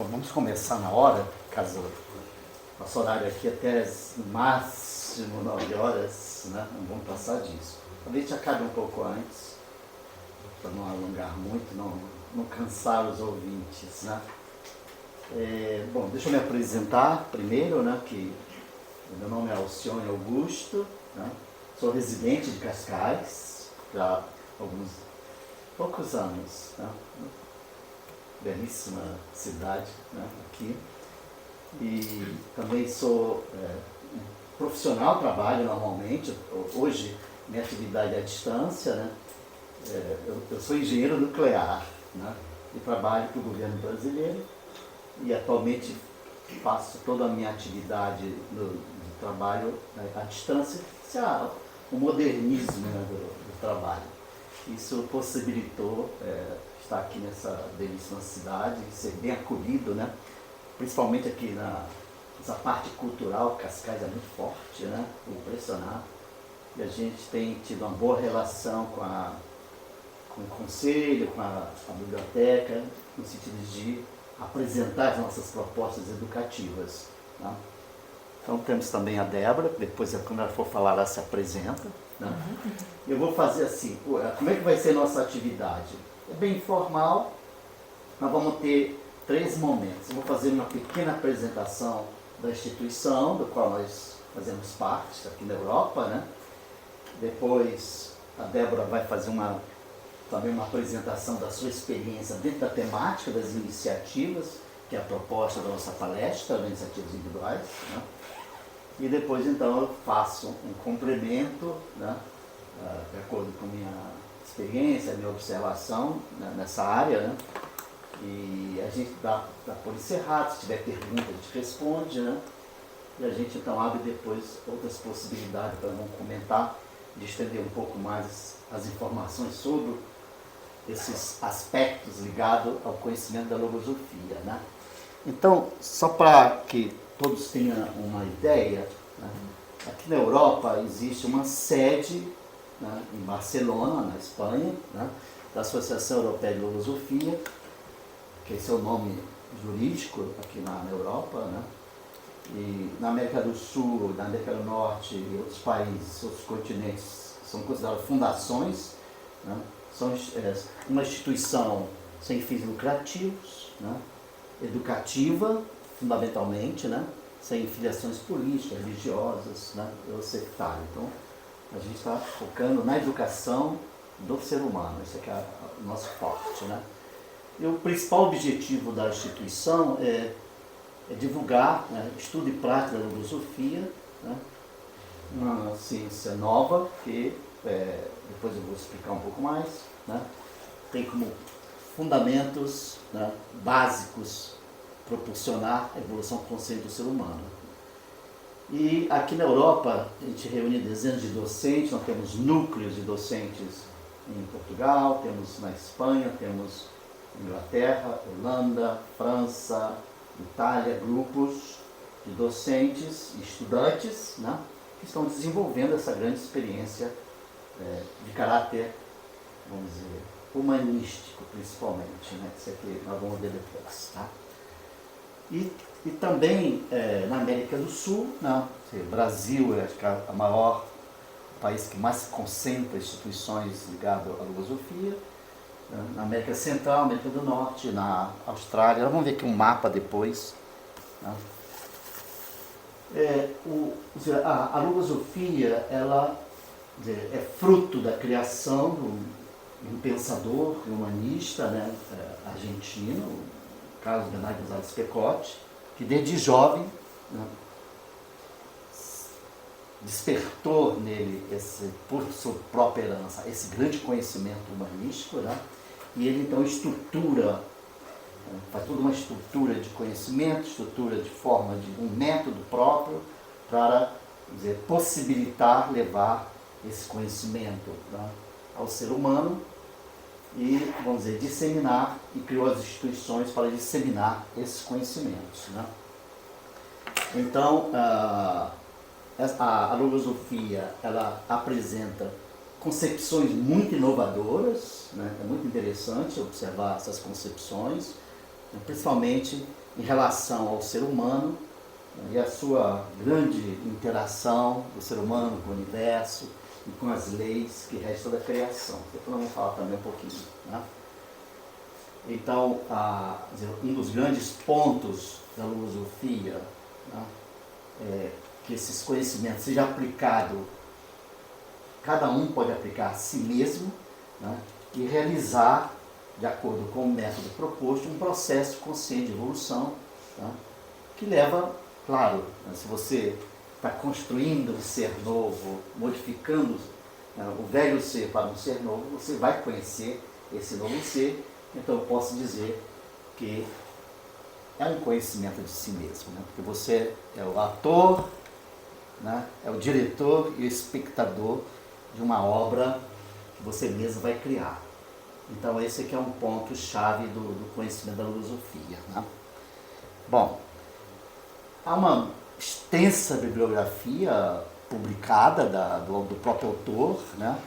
vamos começar na hora, caso nosso horário aqui até no máximo 9 horas, né? Não vamos passar disso. Talvez a gente acabe um pouco antes, para não alongar muito, não cansar os ouvintes, né? Bom, deixa eu me apresentar primeiro, né? Que meu nome é Alcione Augusto, né? Sou residente de Cascais já há poucos anos, né? Belíssima cidade, né? Aqui. E também sou um profissional, trabalho normalmente. Hoje minha atividade é à distância, né? Eu sou engenheiro nuclear, né? E trabalho para o governo brasileiro e atualmente faço toda a minha atividade de trabalho, né, à distância, o modernismo, né, do trabalho. Isso possibilitou estar aqui nessa belíssima cidade, ser bem acolhido, né? Principalmente aqui nessa parte cultural. Cascais é muito forte, né? Impressionante. E a gente tem tido uma boa relação com o conselho, com a biblioteca, no sentido de apresentar as nossas propostas educativas, né? Então temos também a Débora, depois quando ela for falar ela se apresenta, né? Eu vou fazer assim, como é que vai ser a nossa atividade? É bem informal, nós vamos ter 3 momentos. Eu vou fazer uma pequena apresentação da instituição, do qual nós fazemos parte aqui na Europa, né? Depois a Débora vai fazer também uma apresentação da sua experiência dentro da temática das iniciativas, que é a proposta da nossa palestra, das iniciativas individuais, né? E depois, então, eu faço um complemento, né, de acordo com a minha experiência, a minha observação, né, nessa área, né? E a gente dá por encerrado. Se tiver pergunta, a gente responde, né? E a gente, então, abre depois outras possibilidades para vamos comentar, de estender um pouco mais as informações sobre esses aspectos ligados ao conhecimento da logosofia, né? Então, só para que todos tenham uma ideia, né? Aqui na Europa existe uma sede, né, em Barcelona, na Espanha, né, da Associação Europeia de Logosofia, que esse é o nome jurídico aqui na Europa, né? E na América do Sul, na América do Norte e outros países, outros continentes, são consideradas fundações, né? São uma instituição sem fins lucrativos, né? Educativa, fundamentalmente, né? Sem filiações políticas, religiosas, né? Ou sectárias. Então, a gente está focando na educação do ser humano. Esse aqui é o nosso forte, né? E o principal objetivo da instituição é divulgar, né, estudo e prática da logosofia, né? Uma ciência nova que, depois eu vou explicar um pouco mais, né? Tem como fundamentos, né, básicos proporcionar a evolução consciente do ser humano. E aqui na Europa a gente reúne dezenas de docentes. Nós temos núcleos de docentes em Portugal, temos na Espanha, temos Inglaterra, Holanda, França, Itália, grupos de docentes e estudantes, né, que estão desenvolvendo essa grande experiência de caráter, vamos dizer, humanístico, principalmente, né? Isso aqui nós vamos ver depois, tá? E também na América do Sul, né? O Brasil é o maior país que mais concentra instituições ligadas à logosofia. Na América Central, América do Norte, na Austrália. Vamos ver aqui um mapa depois, né? A logosofia, ela é fruto da criação de um pensador humanista, né, argentino, Carlos Bernardo González Pecotti, que desde jovem, né, despertou nele, por sua própria herança, esse grande conhecimento humanístico, né? E ele então estrutura, faz toda uma estrutura de conhecimento, estrutura de forma de um método próprio para, dizer, possibilitar levar esse conhecimento, né, ao ser humano e, vamos dizer, disseminar, e criou as instituições para disseminar esses conhecimentos, né? Então, a logosofia, ela apresenta concepções muito inovadoras, né? É muito interessante observar essas concepções, principalmente em relação ao ser humano, né, e a sua grande interação do ser humano com o universo e com as leis que restam da criação. Depois nós vamos falar também um pouquinho. Né? Então, um dos grandes pontos da logosofia, né, é que esses conhecimentos sejam aplicados, cada um pode aplicar a si mesmo, né, e realizar, de acordo com o método proposto, um processo consciente de evolução, né, que leva, claro, né, se você está construindo um ser novo, modificando, né, o velho ser para um ser novo, você vai conhecer esse novo ser. Então eu posso dizer que é um conhecimento de si mesmo, né, porque você é o ator, né, é o diretor e o espectador de uma obra que você mesmo vai criar. Então esse aqui é um ponto-chave do conhecimento da logosofia. Né? Bom, há uma extensa bibliografia publicada do próprio autor, né?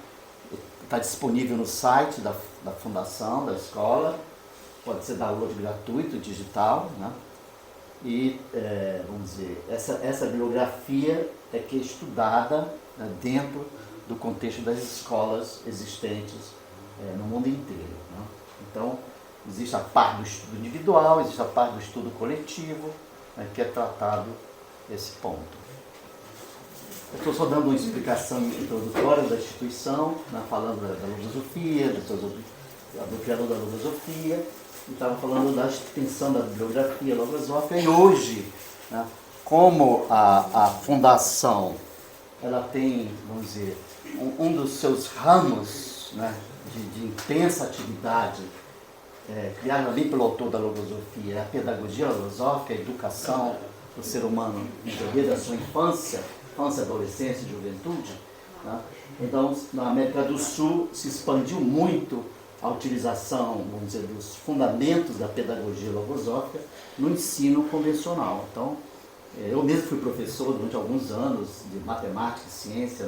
Está disponível no site da fundação, da escola, pode ser download gratuito, digital, né? E, vamos dizer, essa bibliografia é que é estudada, né, dentro do contexto das escolas existentes no mundo inteiro. Né? Então, existe a parte do estudo individual, existe a parte do estudo coletivo, né, que é tratado esse ponto. Eu estou só dando uma explicação introdutória da instituição, né, falando da logosofia, do criador da logosofia, e estava falando da extensão da bibliografia logosófica, e hoje, né, como a fundação ela tem, vamos dizer, um dos seus ramos, né, de intensa atividade, criado ali pelo autor da logosofia, a pedagogia logosófica, a educação do ser humano desde a sua infância, adolescência e juventude. Né? Então, na América do Sul se expandiu muito a utilização, vamos dizer, dos fundamentos da pedagogia logosófica no ensino convencional. Então, eu mesmo fui professor durante alguns anos de matemática e ciência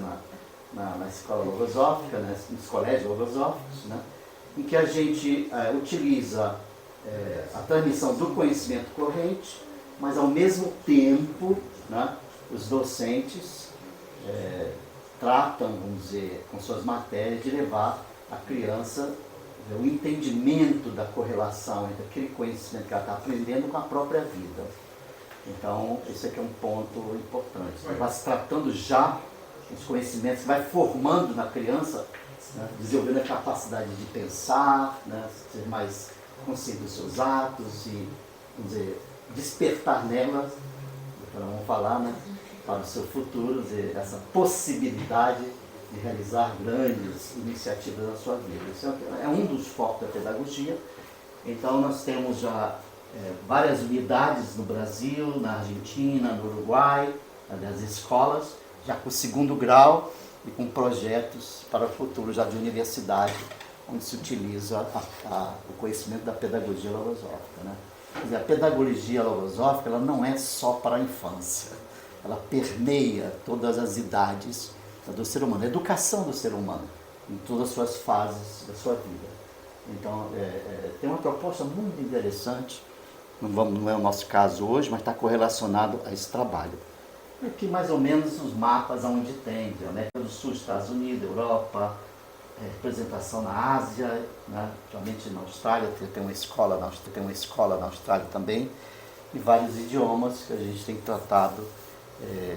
na escola logosófica, né, nos colégios logosóficos, né, em que a gente utiliza a transmissão do conhecimento corrente, mas ao mesmo tempo, né, os docentes tratam, vamos dizer, com suas matérias, de levar a criança o entendimento da correlação entre aquele conhecimento que ela está aprendendo com a própria vida. Então, esse aqui é um ponto importante. Vai se tratando já os conhecimentos, vai formando na criança, né, desenvolvendo a capacidade de pensar, né, ser mais consciente dos seus atos e, vamos dizer, despertar nela, vamos falar, né, para o seu futuro, dizer, essa possibilidade de realizar grandes iniciativas na sua vida. Isso é um dos focos da pedagogia. Então, nós temos já várias unidades no Brasil, na Argentina, no Uruguai, das escolas, já com o 2º grau e com projetos para o futuro já de universidade, onde se utiliza o conhecimento da pedagogia logosófica. Né? Quer dizer, a pedagogia logosófica ela não é só para a infância, ela permeia todas as idades do ser humano, a educação do ser humano, em todas as suas fases da sua vida. Então, tem uma proposta muito interessante, não é o nosso caso hoje, mas está correlacionado a esse trabalho. Aqui mais ou menos os mapas onde tem, América do Sul, Estados Unidos, Europa, representação na Ásia, né, principalmente na Austrália, tem uma escola na Austrália também, e vários idiomas que a gente tem tratado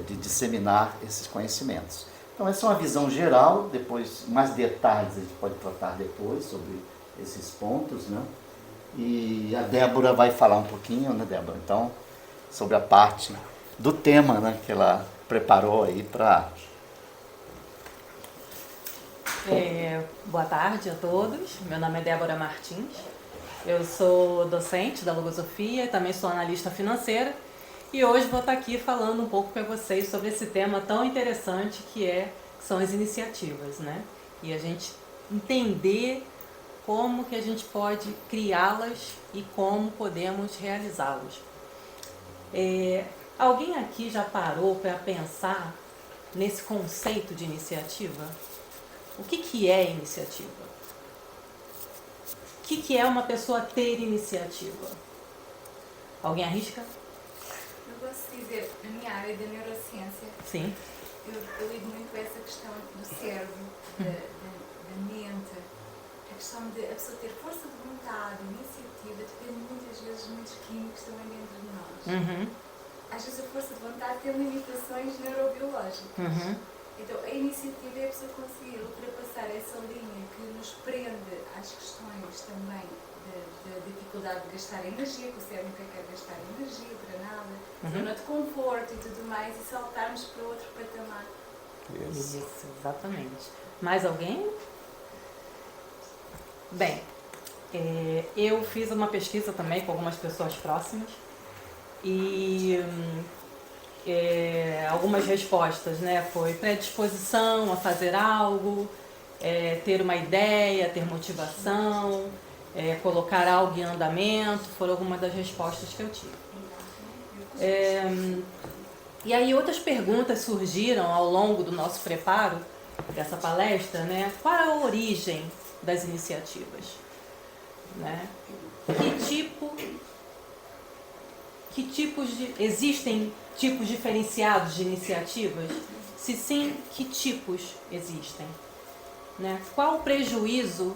de disseminar esses conhecimentos. Então essa é uma visão geral, depois mais detalhes a gente pode tratar depois sobre esses pontos, né? E a Débora vai falar um pouquinho, né, Débora? Então, sobre a parte do tema, né, que ela preparou aí para... Boa tarde a todos, meu nome é Débora Martins, eu sou docente da logosofia, também sou analista financeira e hoje vou estar aqui falando um pouco para vocês sobre esse tema tão interessante que são as iniciativas, né? E a gente entender como que a gente pode criá-las e como podemos realizá-las. Alguém aqui já parou para pensar nesse conceito de iniciativa? O que é iniciativa? O que é uma pessoa ter iniciativa? Alguém arrisca? Eu gosto de dizer, na minha área da neurociência, Sim. eu lido muito com essa questão do cérebro, da mente, a questão de a pessoa ter força de vontade, iniciativa, depende muitas vezes de muitos químicos também dentro de nós. Às vezes a força de vontade tem limitações neurobiológicas. Então a iniciativa é a pessoa conseguir ultrapassar essa linha que nos prende às questões também da dificuldade de gastar energia, que o cérebro nunca quer gastar energia para nada, zona de conforto e tudo mais, e saltarmos para outro patamar. Isso, exatamente. Mais alguém? Bem, eu fiz uma pesquisa também com algumas pessoas próximas e algumas respostas, né? Foi predisposição a fazer algo, ter uma ideia, ter motivação, colocar algo em andamento, foram algumas das respostas que eu tive. E aí outras perguntas surgiram ao longo do nosso preparo dessa palestra, né? Qual é a origem das iniciativas? Né? Existem tipos diferenciados de iniciativas? Se sim, que tipos existem? Né? Qual o prejuízo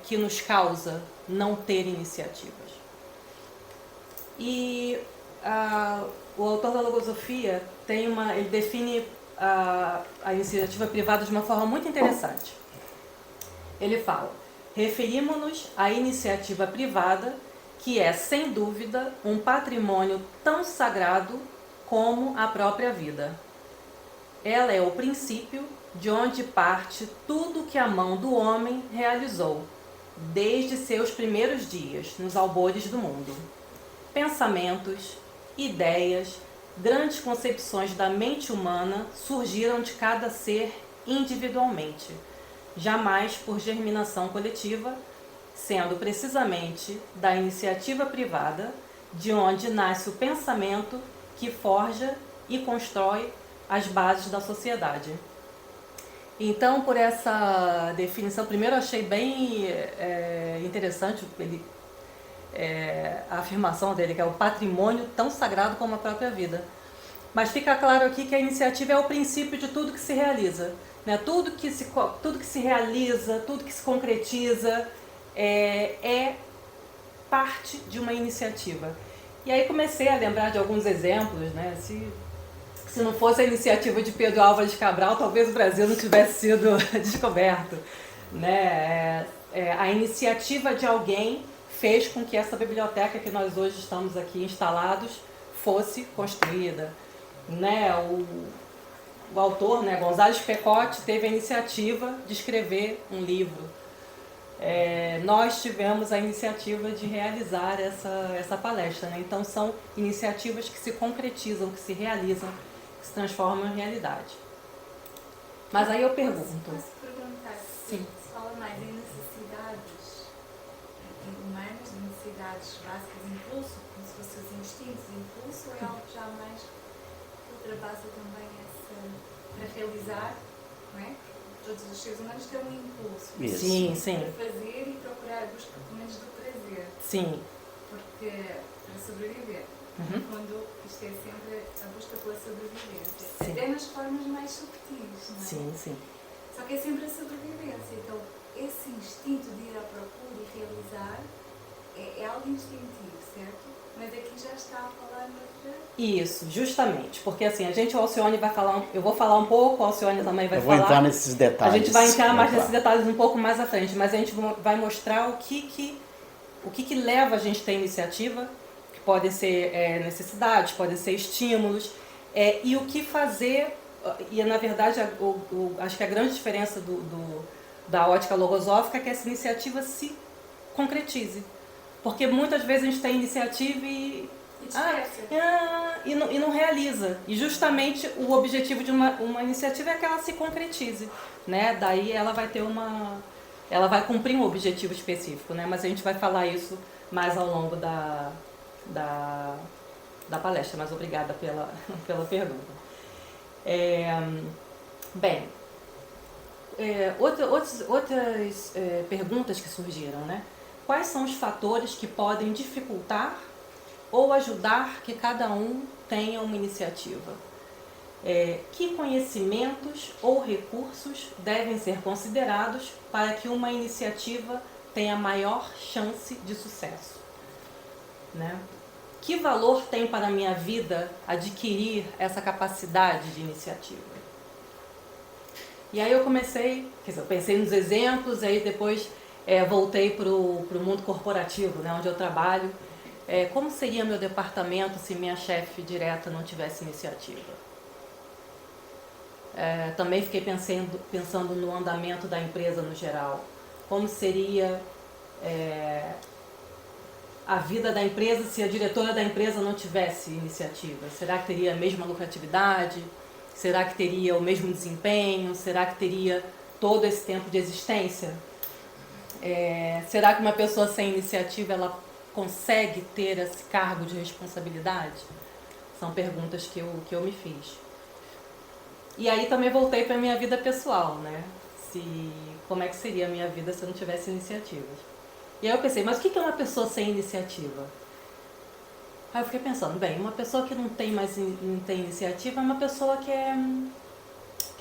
que nos causa não ter iniciativas? E o autor da logosofia ele define a iniciativa privada de uma forma muito interessante. Ele fala: referimos-nos à iniciativa privada, que é, sem dúvida, um patrimônio tão sagrado como a própria vida. Ela é o princípio de onde parte tudo que a mão do homem realizou, desde seus primeiros dias, nos albores do mundo. Pensamentos, ideias, grandes concepções da mente humana surgiram de cada ser individualmente, jamais por germinação coletiva, sendo precisamente da iniciativa privada de onde nasce o pensamento que forja e constrói as bases da sociedade. Então, por essa definição, primeiro eu achei bem interessante a afirmação dele, que é o patrimônio tão sagrado como a própria vida. Mas fica claro aqui que a iniciativa é o princípio de tudo que se realiza. Né? Tudo que se realiza, tudo que se concretiza é parte de uma iniciativa. E aí comecei a lembrar de alguns exemplos, né? Se não fosse a iniciativa de Pedro Álvares Cabral, talvez o Brasil não tivesse sido descoberto. Né? A iniciativa de alguém fez com que essa biblioteca que nós hoje estamos aqui instalados fosse construída. Né? O autor, né, Gonzales Pecote, teve a iniciativa de escrever um livro. Nós tivemos a iniciativa de realizar essa palestra. Né? Então são iniciativas que se concretizam, que se realizam, que se transformam em realidade. Mas aí eu pergunto... Posso perguntar se fala mais em necessidades humanas, de necessidades básicas, impulso, como se fossem os instintos, impulso, ou é algo já mais ultrapassa também para realizar, não é? Todos os seres humanos têm um impulso. Sim. Para fazer e procurar a busca, pelo menos, do prazer. Sim. Porque, para sobreviver, quando isto é sempre a busca pela sobrevivência. Sim. Até nas formas mais subtis, não é? Sim. Só que é sempre a sobrevivência. Então, esse instinto de ir à procura e realizar é algo instintivo, certo? Mas aqui já está a falar noutra... Isso, justamente. Porque assim, o Alcione vai falar, eu vou falar um pouco, o Alcione também vai falar. Eu vou entrar nesses detalhes. A gente vai entrar mais nesses detalhes um pouco mais à frente, mas a gente vai mostrar o que leva a gente a ter iniciativa, que podem ser necessidades, podem ser estímulos, e o que fazer, e na verdade acho que a grande diferença da ótica logosófica é que essa iniciativa se concretize. Porque muitas vezes a gente tem iniciativa e não realiza. E justamente o objetivo de uma iniciativa é que ela se concretize. Né? Daí ela vai ter ela vai cumprir um objetivo específico. Né? Mas a gente vai falar isso mais ao longo da palestra. Mas obrigada pela pergunta. Outras perguntas que surgiram, né? Quais são os fatores que podem dificultar ou ajudar que cada um tenha uma iniciativa? Que conhecimentos ou recursos devem ser considerados para que uma iniciativa tenha maior chance de sucesso? Né? Que valor tem para a minha vida adquirir essa capacidade de iniciativa? E aí eu pensei nos exemplos, aí depois voltei para o mundo corporativo, né, onde eu trabalho. Como seria meu departamento se minha chefe direta não tivesse iniciativa? Também fiquei pensando no andamento da empresa no geral. Como seria a vida da empresa se a diretora da empresa não tivesse iniciativa? Será que teria a mesma lucratividade? Será que teria o mesmo desempenho? Será que teria todo esse tempo de existência? Será que uma pessoa sem iniciativa ela consegue ter esse cargo de responsabilidade? São perguntas que eu me fiz. E aí também voltei para a minha vida pessoal, né? Como é que seria a minha vida se eu não tivesse iniciativas? E aí eu pensei, mas o que é uma pessoa sem iniciativa? Aí eu fiquei pensando, bem, uma pessoa que não tem iniciativa é uma pessoa que é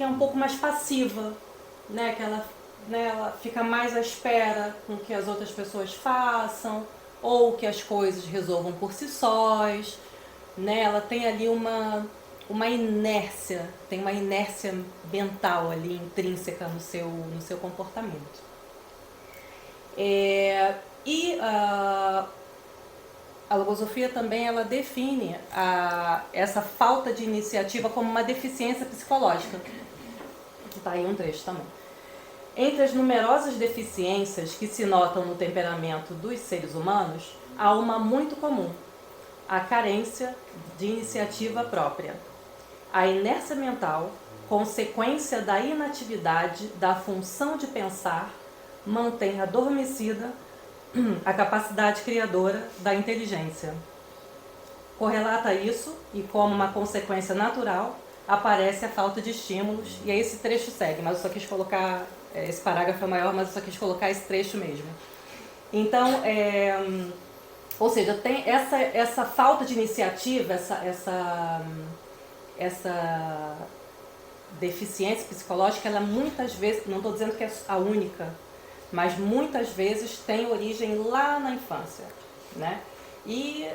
um pouco mais passiva, né? Que ela fica mais à espera com que as outras pessoas façam, ou que as coisas resolvam por si sós, né? Ela tem ali uma inércia, tem uma inércia mental ali intrínseca no seu comportamento. A logosofia também ela define essa falta de iniciativa como uma deficiência psicológica. Está aí um trecho também. Entre as numerosas deficiências que se notam no temperamento dos seres humanos, há uma muito comum: a carência de iniciativa própria. A inércia mental, consequência da inatividade da função de pensar, mantém adormecida a capacidade criadora da inteligência. Correlata isso e, como uma consequência natural, aparece a falta de estímulos, e aí esse trecho segue, mas eu só quis colocar, esse parágrafo é maior, mas eu só quis colocar esse trecho mesmo. Então, ou seja, tem essa falta de iniciativa, essa deficiência psicológica, ela muitas vezes, não estou dizendo que é a única, mas muitas vezes tem origem lá na infância, né? E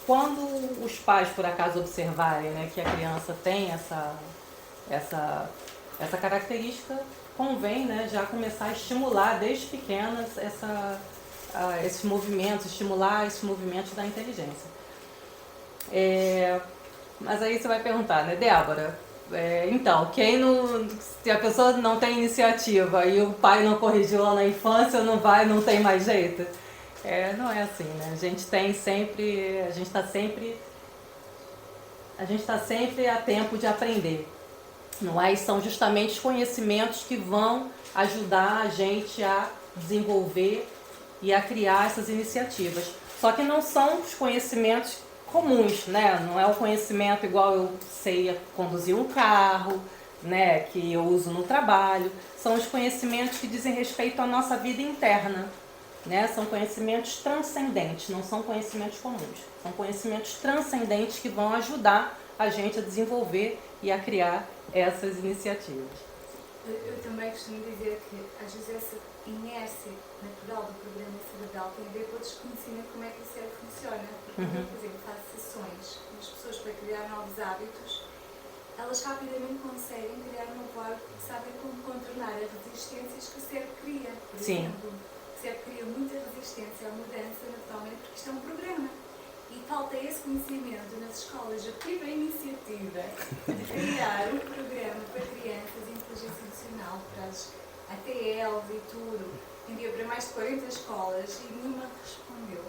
quando os pais, por acaso, observarem, né, que a criança tem essa característica, convém, né, já começar a estimular desde pequenas esses movimentos, estimular esses movimentos da inteligência. Mas aí você vai perguntar, né, Débora? Então, se a pessoa não tem iniciativa e o pai não corrigiu lá na infância, não tem mais jeito? Não é assim, né? A gente está sempre a tempo de aprender. Não é? E são justamente os conhecimentos que vão ajudar a gente a desenvolver e a criar essas iniciativas. Só que não são os conhecimentos comuns, né? Não é o conhecimento igual eu sei conduzir um carro, né? Que eu uso no trabalho. São os conhecimentos que dizem respeito à nossa vida interna, né? São conhecimentos transcendentes, não são conhecimentos comuns. São conhecimentos transcendentes que vão ajudar a gente a desenvolver e a criar essas iniciativas. Eu também costumo dizer que às vezes essa inércia natural do programa cerebral tem a ver com o desconhecimento de como é que o cérebro funciona. Porque, por exemplo, faz sessões com as pessoas para criar novos hábitos, elas rapidamente conseguem criar um novo hábito porque sabem como contornar as resistências que o cérebro cria. Por exemplo, o cérebro cria muita resistência à mudança naturalmente porque isto é um programa. E falta esse conhecimento nas escolas. Eu tive a iniciativa de criar um programa para crianças de inteligência emocional, para as ATLs e tudo. Enviou para mais de 40 escolas e nenhuma respondeu.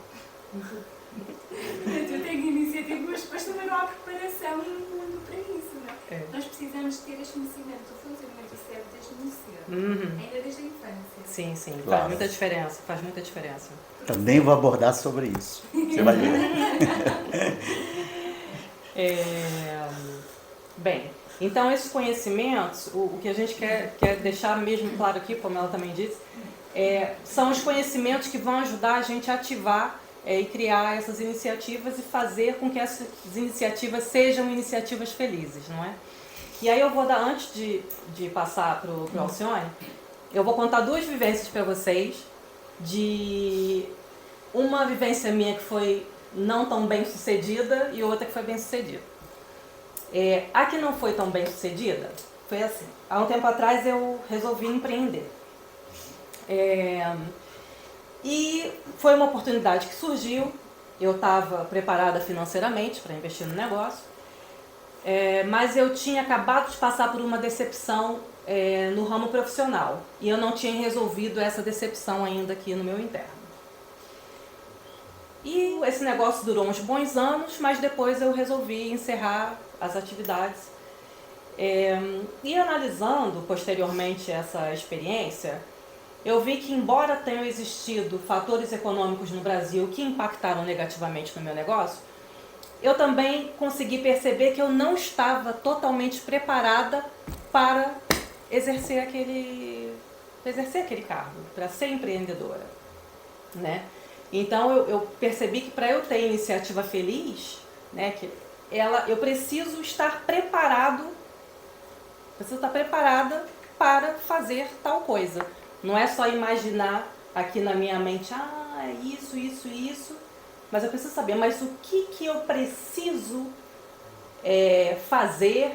Portanto, eu tenho iniciativa, mas depois também não há preparação no mundo para isso, não é? Nós precisamos ter este conhecimento do funcionamento do cérebro desde muito cedo, ainda desde a infância. Sim, claro. Faz muita diferença. Também vou abordar sobre isso. Você vai ver. Bem, então esses conhecimentos, o que a gente quer deixar mesmo claro aqui, como ela também disse, são os conhecimentos que vão ajudar a gente a ativar e criar essas iniciativas e fazer com que essas iniciativas sejam iniciativas felizes, não é? E aí eu vou dar, antes de passar para o Alcione, eu vou contar 2 vivências para vocês, de uma vivência minha que foi não tão bem sucedida e outra que foi bem sucedida. A que não foi tão bem sucedida foi assim: há um tempo atrás eu resolvi empreender. E foi uma oportunidade que surgiu, eu estava preparada financeiramente para investir no negócio, mas eu tinha acabado de passar por uma decepção no ramo profissional e eu não tinha resolvido essa decepção ainda aqui no meu interno. E esse negócio durou uns bons anos, mas depois eu resolvi encerrar as atividades. E analisando posteriormente essa experiência, eu vi que, embora tenham existido fatores econômicos no Brasil que impactaram negativamente no meu negócio, eu também consegui perceber que eu não estava totalmente preparada para exercer aquele cargo, para ser empreendedora, né? Então eu percebi que, para eu ter iniciativa feliz, né, eu preciso estar preparada para fazer tal coisa. Não é só imaginar aqui na minha mente, é isso, mas eu preciso saber, mas o que eu preciso fazer,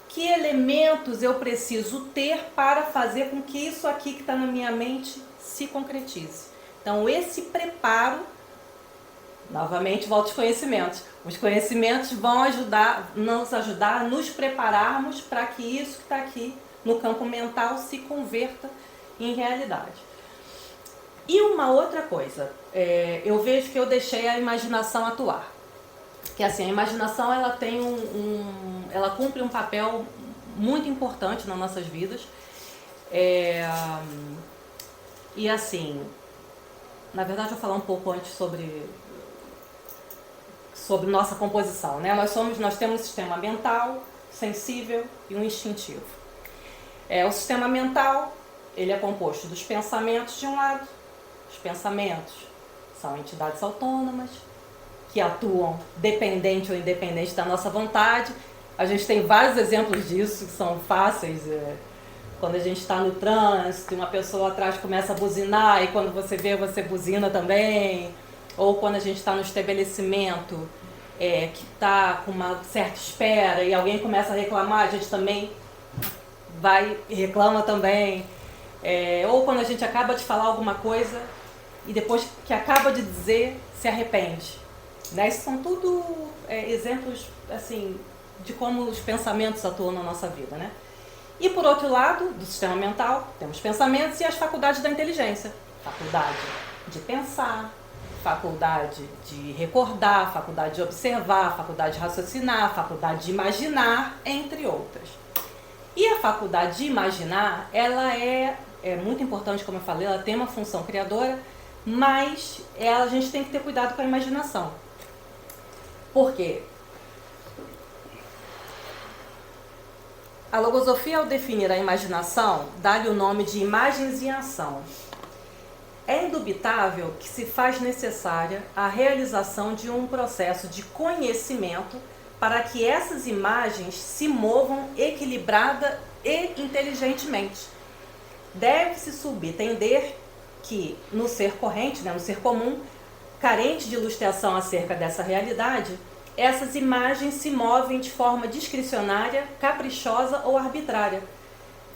que elementos eu preciso ter para fazer com que isso aqui que está na minha mente se concretize. Então, esse preparo, novamente volta aos conhecimentos. Os conhecimentos vão nos ajudar a nos prepararmos para que isso que está aqui no campo mental se converta em realidade. E uma outra coisa, eu vejo que eu deixei a imaginação atuar. Que assim, a imaginação ela tem ela cumpre um papel muito importante nas nossas vidas. E assim, na verdade eu vou falar um pouco antes sobre nossa composição, né? Nós temos um sistema mental, sensível e um instintivo. O sistema mental, ele é composto dos pensamentos de um lado. Os pensamentos são entidades autônomas que atuam dependente ou independente da nossa vontade. A gente tem vários exemplos disso que são fáceis. Quando a gente está no trânsito, uma pessoa atrás começa a buzinar e quando você vê, você buzina também. Ou quando a gente está no estabelecimento que está com uma certa espera e alguém começa a reclamar, a gente também vai e reclama também. Ou quando a gente acaba de falar alguma coisa e depois que acaba de dizer, se arrepende. Né? Isso são tudo exemplos assim, de como os pensamentos atuam na nossa vida. Né? E por outro lado, do sistema mental, temos pensamentos e as faculdades da inteligência. Faculdade de pensar, faculdade de recordar, faculdade de observar, faculdade de raciocinar, faculdade de imaginar, entre outras. E a faculdade de imaginar, ela é muito importante, como eu falei, ela tem uma função criadora, mas a gente tem que ter cuidado com a imaginação. Por quê? A logosofia, ao definir a imaginação, dá-lhe o nome de imagens em ação. É indubitável que se faz necessária a realização de um processo de conhecimento para que essas imagens se movam equilibrada e inteligentemente. Deve-se subentender que, no ser corrente, no ser comum, carente de ilustração acerca dessa realidade, essas imagens se movem de forma discricionária, caprichosa ou arbitrária.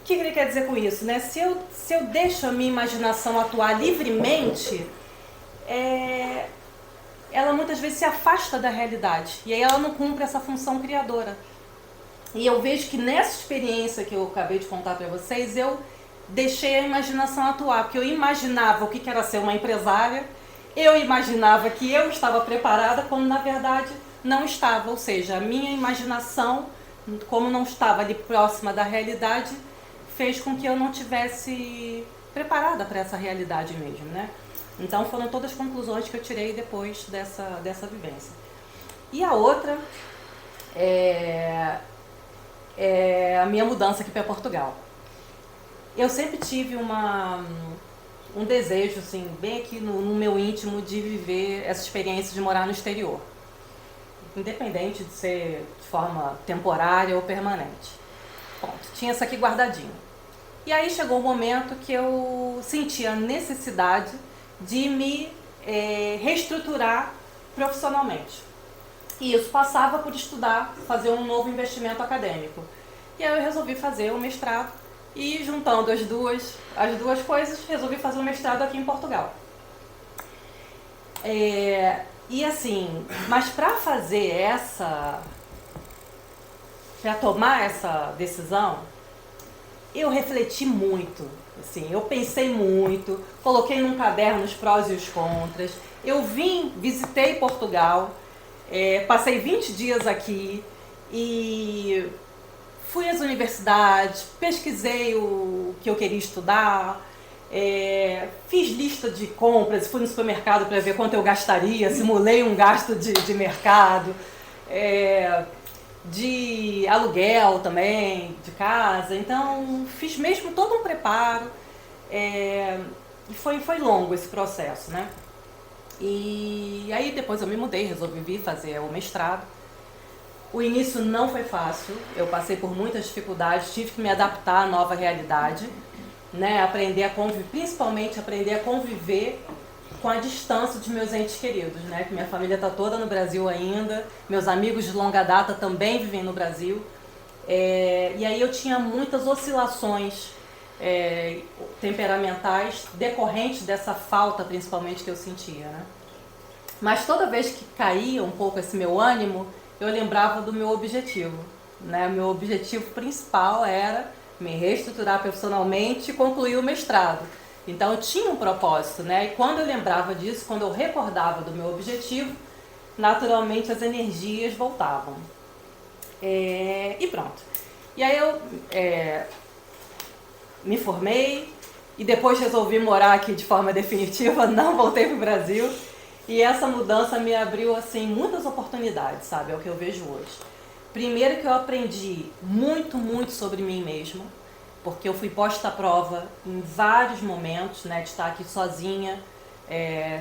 O que ele quer dizer com isso? Né? Se eu deixo a minha imaginação atuar livremente, ela muitas vezes se afasta da realidade e aí ela não cumpre essa função criadora. E eu vejo que nessa experiência que eu acabei de contar para vocês, eu deixei a imaginação atuar, porque eu imaginava o que era ser uma empresária, eu imaginava que eu estava preparada, quando na verdade não estava. Ou seja, a minha imaginação, como não estava ali próxima da realidade, fez com que eu não tivesse preparada para essa realidade mesmo, né? Então foram todas as conclusões que eu tirei depois dessa vivência. E a outra é a minha mudança aqui para Portugal. Eu sempre tive um desejo, assim, bem aqui no meu íntimo de viver essa experiência de morar no exterior. Independente de ser de forma temporária ou permanente. Ponto. Tinha isso aqui guardadinho. E aí chegou um momento que eu senti a necessidade de me reestruturar profissionalmente. E isso passava por estudar, fazer um novo investimento acadêmico. E aí eu resolvi fazer o mestrado e, juntando as duas coisas, resolvi fazer o mestrado aqui em Portugal. E assim, mas para tomar essa decisão, eu refleti muito, assim, eu pensei muito, coloquei num caderno os prós e os contras. Eu visitei Portugal, passei 20 dias aqui e fui às universidades, pesquisei o que eu queria estudar, fiz lista de compras, fui no supermercado para ver quanto eu gastaria, simulei um gasto de mercado, de aluguel também, de casa. Então fiz mesmo todo um preparo, e foi longo esse processo, né? E aí depois eu me mudei, resolvi vir fazer o mestrado. O início não foi fácil, eu passei por muitas dificuldades, tive que me adaptar à nova realidade, né? Principalmente aprender a conviver com a distância de meus entes queridos, né? Que minha família está toda no Brasil ainda, meus amigos de longa data também vivem no Brasil. E aí eu tinha muitas oscilações temperamentais decorrentes dessa falta, principalmente, que eu sentia, né? Mas toda vez que caía um pouco esse meu ânimo, eu lembrava do meu objetivo, né? Meu objetivo principal era me reestruturar profissionalmente e concluir o mestrado. Então eu tinha um propósito, né? E quando eu lembrava disso, quando eu recordava do meu objetivo, naturalmente as energias voltavam. E pronto. E aí eu me formei e depois resolvi morar aqui de forma definitiva, não voltei para o Brasil. E essa mudança me abriu, assim, muitas oportunidades, sabe? É o que eu vejo hoje. Primeiro que eu aprendi muito, muito sobre mim mesma, porque eu fui posta à prova em vários momentos, né? De estar aqui sozinha,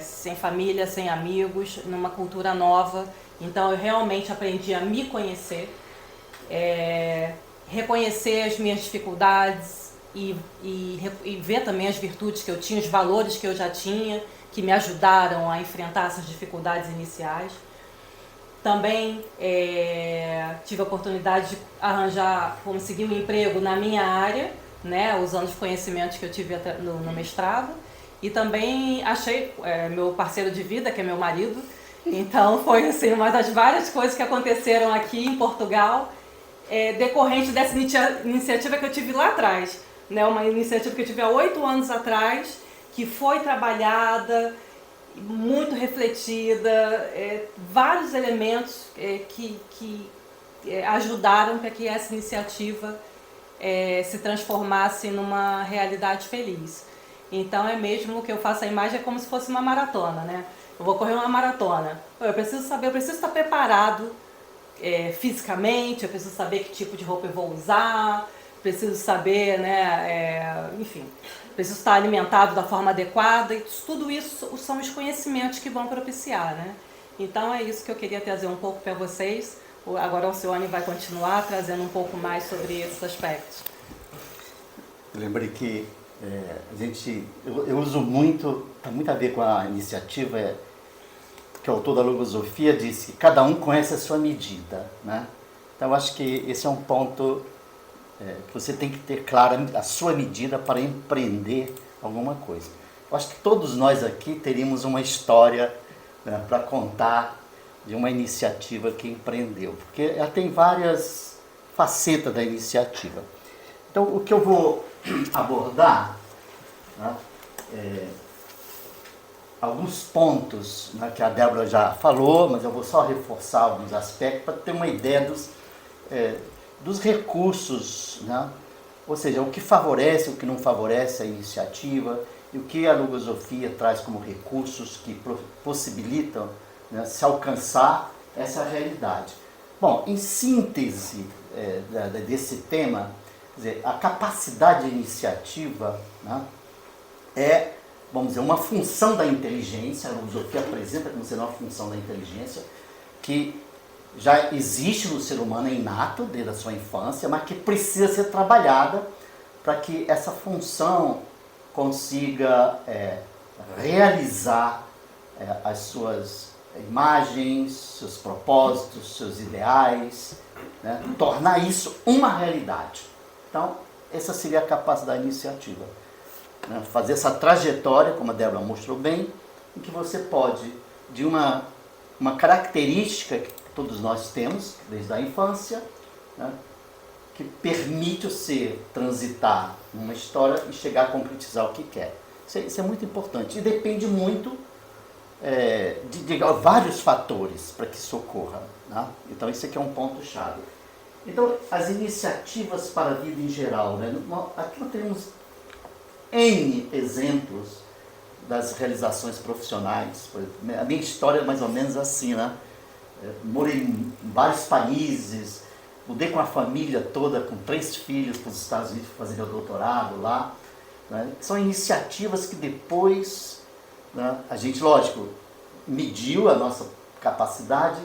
sem família, sem amigos, numa cultura nova. Então eu realmente aprendi a me conhecer, reconhecer as minhas dificuldades e ver também as virtudes que eu tinha, os valores que eu já tinha, que me ajudaram a enfrentar essas dificuldades iniciais. Também tive a oportunidade de conseguir um emprego na minha área, né, usando os conhecimentos que eu tive no mestrado. E também achei meu parceiro de vida, que é meu marido. Então foi assim, uma das várias coisas que aconteceram aqui em Portugal, decorrente dessa iniciativa que eu tive lá atrás, né, uma iniciativa que eu tive há 8 anos atrás, que foi trabalhada, muito refletida, vários elementos que ajudaram para que essa iniciativa se transformasse numa realidade feliz. Então é mesmo que eu faço a imagem como se fosse uma maratona, né? Eu vou correr uma maratona. Eu preciso estar preparado fisicamente, eu preciso saber que tipo de roupa eu vou usar, preciso saber, né, enfim, preciso estar alimentado da forma adequada, e tudo isso são os conhecimentos que vão propiciar, né? Então é isso que eu queria trazer um pouco para vocês. Agora o Alcione vai continuar trazendo um pouco mais sobre esses aspectos. Eu lembrei que eu uso muito, tem muito a ver com a iniciativa, que o autor da Logosofia disse que cada um conhece a sua medida, né? Então eu acho que esse é um ponto que você tem que ter clara a sua medida para empreender alguma coisa. Eu acho que todos nós aqui teríamos uma história, né, para contar de uma iniciativa que empreendeu, porque ela tem várias facetas da iniciativa. Então o que eu vou abordar, né, alguns pontos, né, que a Débora já falou, mas eu vou só reforçar alguns aspectos para ter uma ideia dos recursos, né? Ou seja, o que favorece, o que não favorece a iniciativa, e o que a Logosofia traz como recursos que possibilitam, né, se alcançar essa realidade. Bom, em síntese desse tema, quer dizer, a capacidade de iniciativa, né, é vamos dizer, uma função da inteligência. A logosofia apresenta como sendo uma função da inteligência que já existe no ser humano, é inato desde a sua infância, mas que precisa ser trabalhada para que essa função consiga realizar as suas imagens, seus propósitos, seus ideais, né? Tornar isso uma realidade. Então, essa seria a capacidade iniciativa, né? Fazer essa trajetória, como a Débora mostrou bem, em que você pode, de uma característica que todos nós temos desde a infância, né? Que permite o ser transitar numa história e chegar a concretizar o que quer. Isso é muito importante e depende muito de vários fatores para que isso ocorra, né? Então, esse aqui é um ponto-chave. Então, as iniciativas para a vida em geral, né? Aqui nós temos N exemplos das realizações profissionais. A minha história é mais ou menos assim, né? Morei em vários países, mudei com a família toda, com 3 filhos, para os Estados Unidos fazer meu doutorado lá, né? São iniciativas que depois, né, a gente, lógico, mediu a nossa capacidade,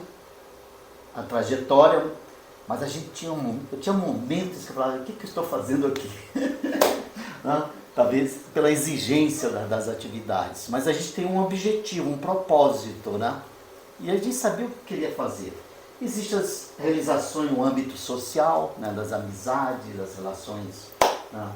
a trajetória, mas a gente tinha momentos que eu falava, o que eu estou fazendo aqui? Né? Talvez pela exigência das atividades, mas a gente tem um objetivo, um propósito, né? E a gente sabia o que queria fazer. Existem as realizações no âmbito social, né, das amizades, das relações, né,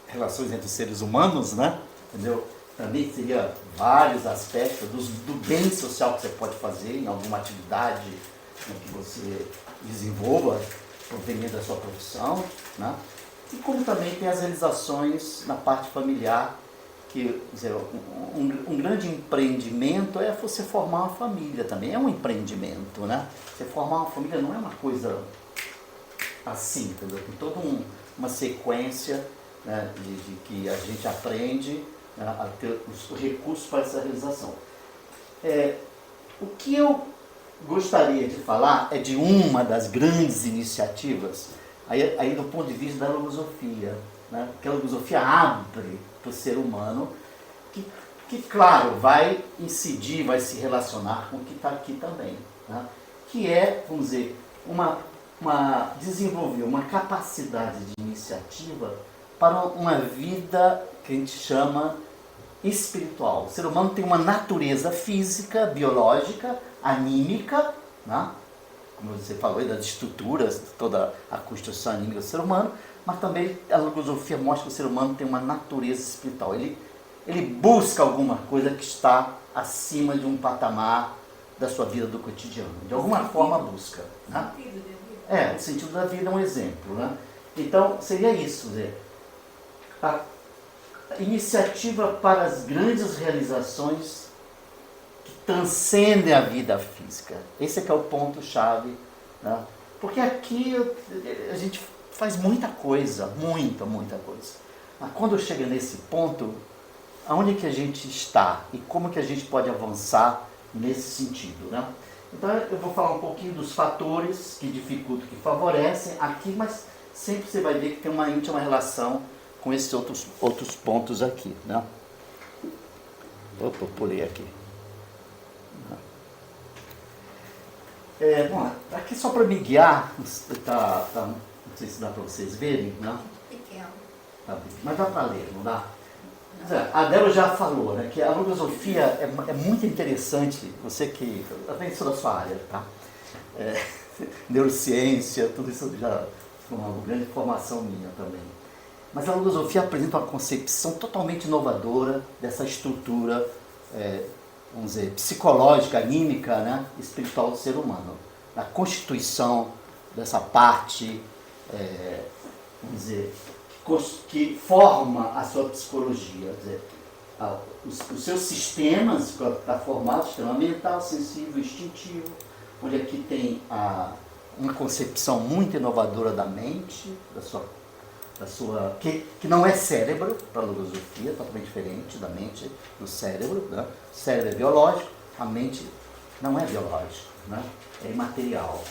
relações entre seres humanos, né, entendeu? Também seria vários aspectos do bem social que você pode fazer em alguma atividade, né, que você desenvolva, proveniente da sua profissão, né? E como também tem as realizações na parte familiar, que, quer dizer, um grande empreendimento é você formar uma família também, é um empreendimento, né? Você formar uma família não é uma coisa assim, entendeu? Tem toda uma sequência, né, de que a gente aprende, né, a ter os recursos para essa realização. O que eu gostaria de falar é de uma das grandes iniciativas, aí do ponto de vista da logosofia, né? Porque a logosofia abre para o ser humano, que claro, vai incidir, vai se relacionar com o que está aqui também, né? Que é, vamos dizer, desenvolver uma capacidade de iniciativa para uma vida que a gente chama espiritual. O ser humano tem uma natureza física, biológica, anímica, né? Como você falou, das estruturas, toda a construção anímica do ser humano, mas também a logosofia mostra que o ser humano tem uma natureza espiritual. Ele busca alguma coisa que está acima de um patamar da sua vida do cotidiano. De alguma forma busca. Né? O sentido da vida é um exemplo. Né? Então, seria isso. A iniciativa para as grandes realizações que transcendem a vida física. Esse é que é o ponto-chave. Né? Porque aqui a gente faz muita coisa, muita coisa. Mas quando chega nesse ponto, aonde que a gente está e como que a gente pode avançar nesse sentido, né? Então eu vou falar um pouquinho dos fatores que dificultam, que favorecem aqui, mas sempre você vai ver que tem uma íntima relação com esses outros pontos aqui, né? Opa, pulei aqui. Bom, aqui só para me guiar, não sei se dá para vocês verem, né? Pequeno. Mas dá para ler, não dá? A Débora já falou, né, que a logosofia é muito interessante, você que... Eu também sou da sua área, tá? Neurociência, tudo isso já foi uma grande formação minha também. Mas a logosofia apresenta uma concepção totalmente inovadora dessa estrutura, vamos dizer, psicológica, anímica, né, espiritual do ser humano. A constituição dessa parte, vamos dizer, que forma a sua psicologia. Quer dizer, os seus sistemas está formado, sistema mental, sensível, instintivo, onde aqui tem uma concepção muito inovadora da mente, que não é cérebro, para a logosofia, totalmente diferente da mente, do cérebro. Né? O cérebro é biológico, a mente não é biológica, né? É imaterial.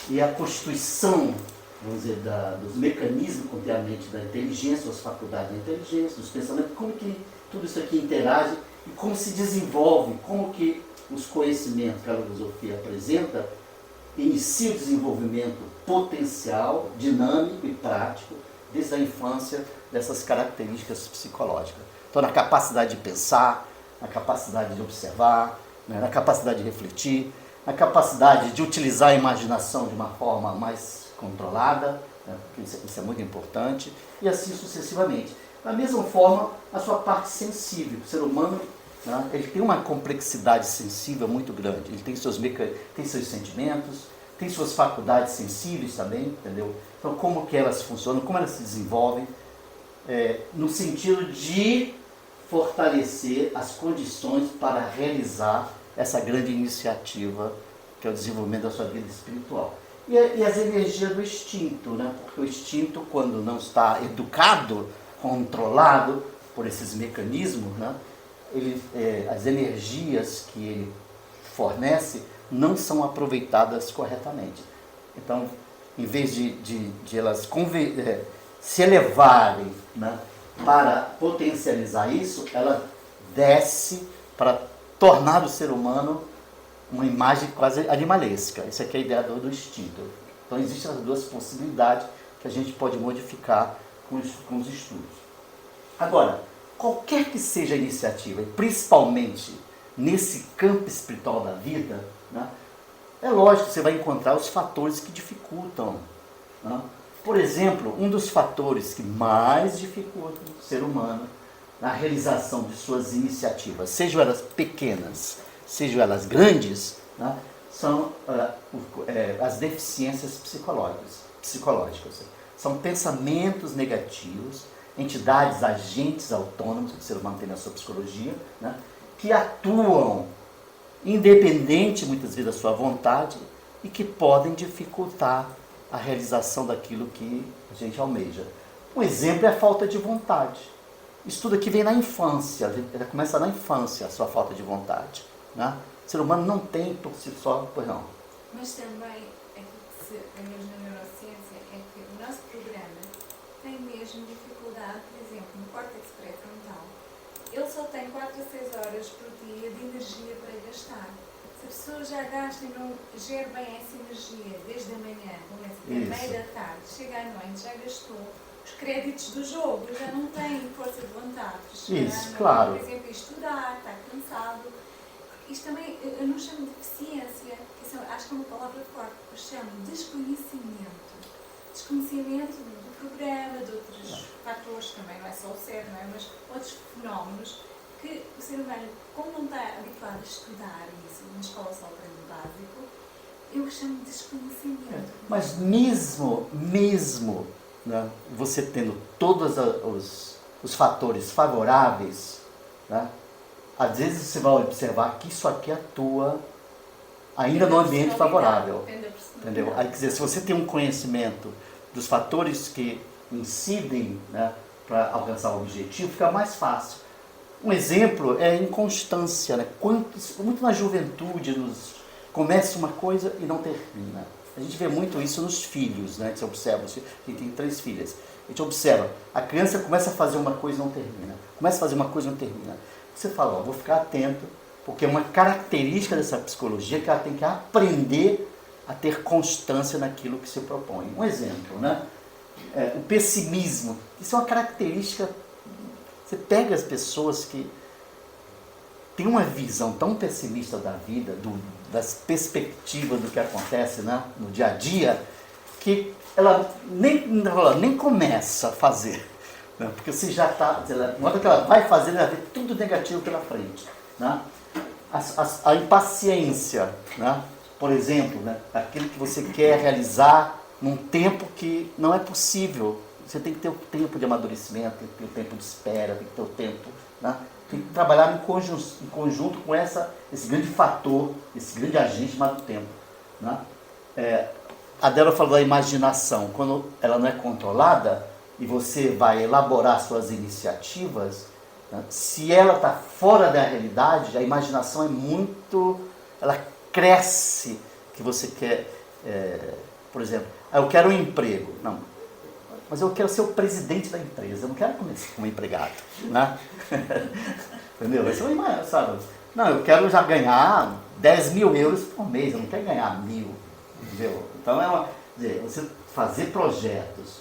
E a constituição vamos dizer, dos mecanismos conteriormente da inteligência, das faculdades da inteligência, dos pensamentos, como que tudo isso aqui interage e como se desenvolve, como que os conhecimentos que a filosofia apresenta inicia o desenvolvimento potencial, dinâmico e prático desde a infância dessas características psicológicas. Então, na capacidade de pensar, na capacidade de observar, na capacidade de refletir, na capacidade de utilizar a imaginação de uma forma mais controlada, porque isso é muito importante, e assim sucessivamente. Da mesma forma, a sua parte sensível. O ser humano, ele tem uma complexidade sensível muito grande. Ele tem seus sentimentos, tem suas faculdades sensíveis também, entendeu? Então, como que elas funcionam, como elas se desenvolvem, no sentido de fortalecer as condições para realizar essa grande iniciativa que é o desenvolvimento da sua vida espiritual. E as energias do instinto, né? Porque o instinto, quando não está educado, controlado por esses mecanismos, né? As energias que ele fornece não são aproveitadas corretamente. Então, em vez de elas se elevarem, né, para potencializar isso, ela desce para tornar o ser humano uma imagem quase animalesca. Essa aqui é a ideia do instinto. Então, existem as duas possibilidades que a gente pode modificar com os estudos. Agora, qualquer que seja a iniciativa, principalmente nesse campo espiritual da vida, né, é lógico que você vai encontrar os fatores que dificultam. Né? Por exemplo, um dos fatores que mais dificultam o ser humano na realização de suas iniciativas, sejam elas pequenas, sejam elas grandes, né, são as deficiências psicológicas. São pensamentos negativos, entidades, agentes autônomos que o ser humano tem na sua psicologia, né, que atuam independente, muitas vezes, da sua vontade e que podem dificultar a realização daquilo que a gente almeja. Um exemplo é a falta de vontade. Isso tudo aqui vem na infância, começa na infância a sua falta de vontade. Né? O ser humano não tem por si só, pois não. Mas também, aquilo que se mesmo na neurociência, é que o nosso programa tem mesmo dificuldade, por exemplo, no córtex pré-frontal. Ele só tem 4 a 6 horas por dia de energia para gastar. Se a pessoa já gasta e não gera bem essa energia desde a manhã, começa até meia da tarde, chega à noite, já gastou os créditos do jogo, já não tem força de vontade. Isso, claro. Por exemplo, estudar, está cansado. Isto também, eu não chamo de deficiência, acho que é uma palavra forte, eu chamo de desconhecimento. Desconhecimento do programa, de outros fatores também, não é só o cérebro, não é? Mas outros fenómenos que o ser humano, como não está habituado a estudar isso, na escola só aprende o básico, eu chamo de desconhecimento. Mas mesmo né, você tendo todos os fatores favoráveis, né, às vezes você vai observar que isso aqui atua ainda no ambiente favorável. Entendeu? Aí, quer dizer, se você tem um conhecimento dos fatores que incidem, né, para alcançar o objetivo, fica mais fácil. Um exemplo é a inconstância. Né? Muito na juventude, começa uma coisa e não termina. A gente vê muito isso nos filhos, né? Que você observa, quem tem 3 filhas. A gente observa, a criança começa a fazer uma coisa e não termina. Começa a fazer uma coisa e não termina. Você fala, vou ficar atento, porque é uma característica dessa psicologia que ela tem que aprender a ter constância naquilo que se propõe. Um exemplo, né? O pessimismo. Isso é uma característica. Você pega as pessoas que têm uma visão tão pessimista da vida, das perspectivas do que acontece, né, no dia a dia, que ela nem começa a fazer. Né? Porque você já está, na hora que ela vai fazer, ela vê tudo negativo pela frente. Né? A impaciência, né? Por exemplo, né? Aquilo que você quer realizar num tempo que não é possível. Você tem que ter o tempo de amadurecimento, tem que ter o tempo de espera, tem que ter o tempo, né? Tem que trabalhar em conjunto com esse grande fator, esse grande agente chamado tempo. Né? A Débora falou da imaginação. Quando ela não é controlada e você vai elaborar suas iniciativas, né? Se ela está fora da realidade, a imaginação é muito... Ela cresce, que você quer... por exemplo, Eu quero um emprego. Não, mas eu quero ser o presidente da empresa, eu não quero começar como empregado, né? Entendeu? Você não sabe? Não, eu quero já ganhar 10 mil euros por mês, eu não quero ganhar 1.000, entendeu? Então, quer dizer, você fazer projetos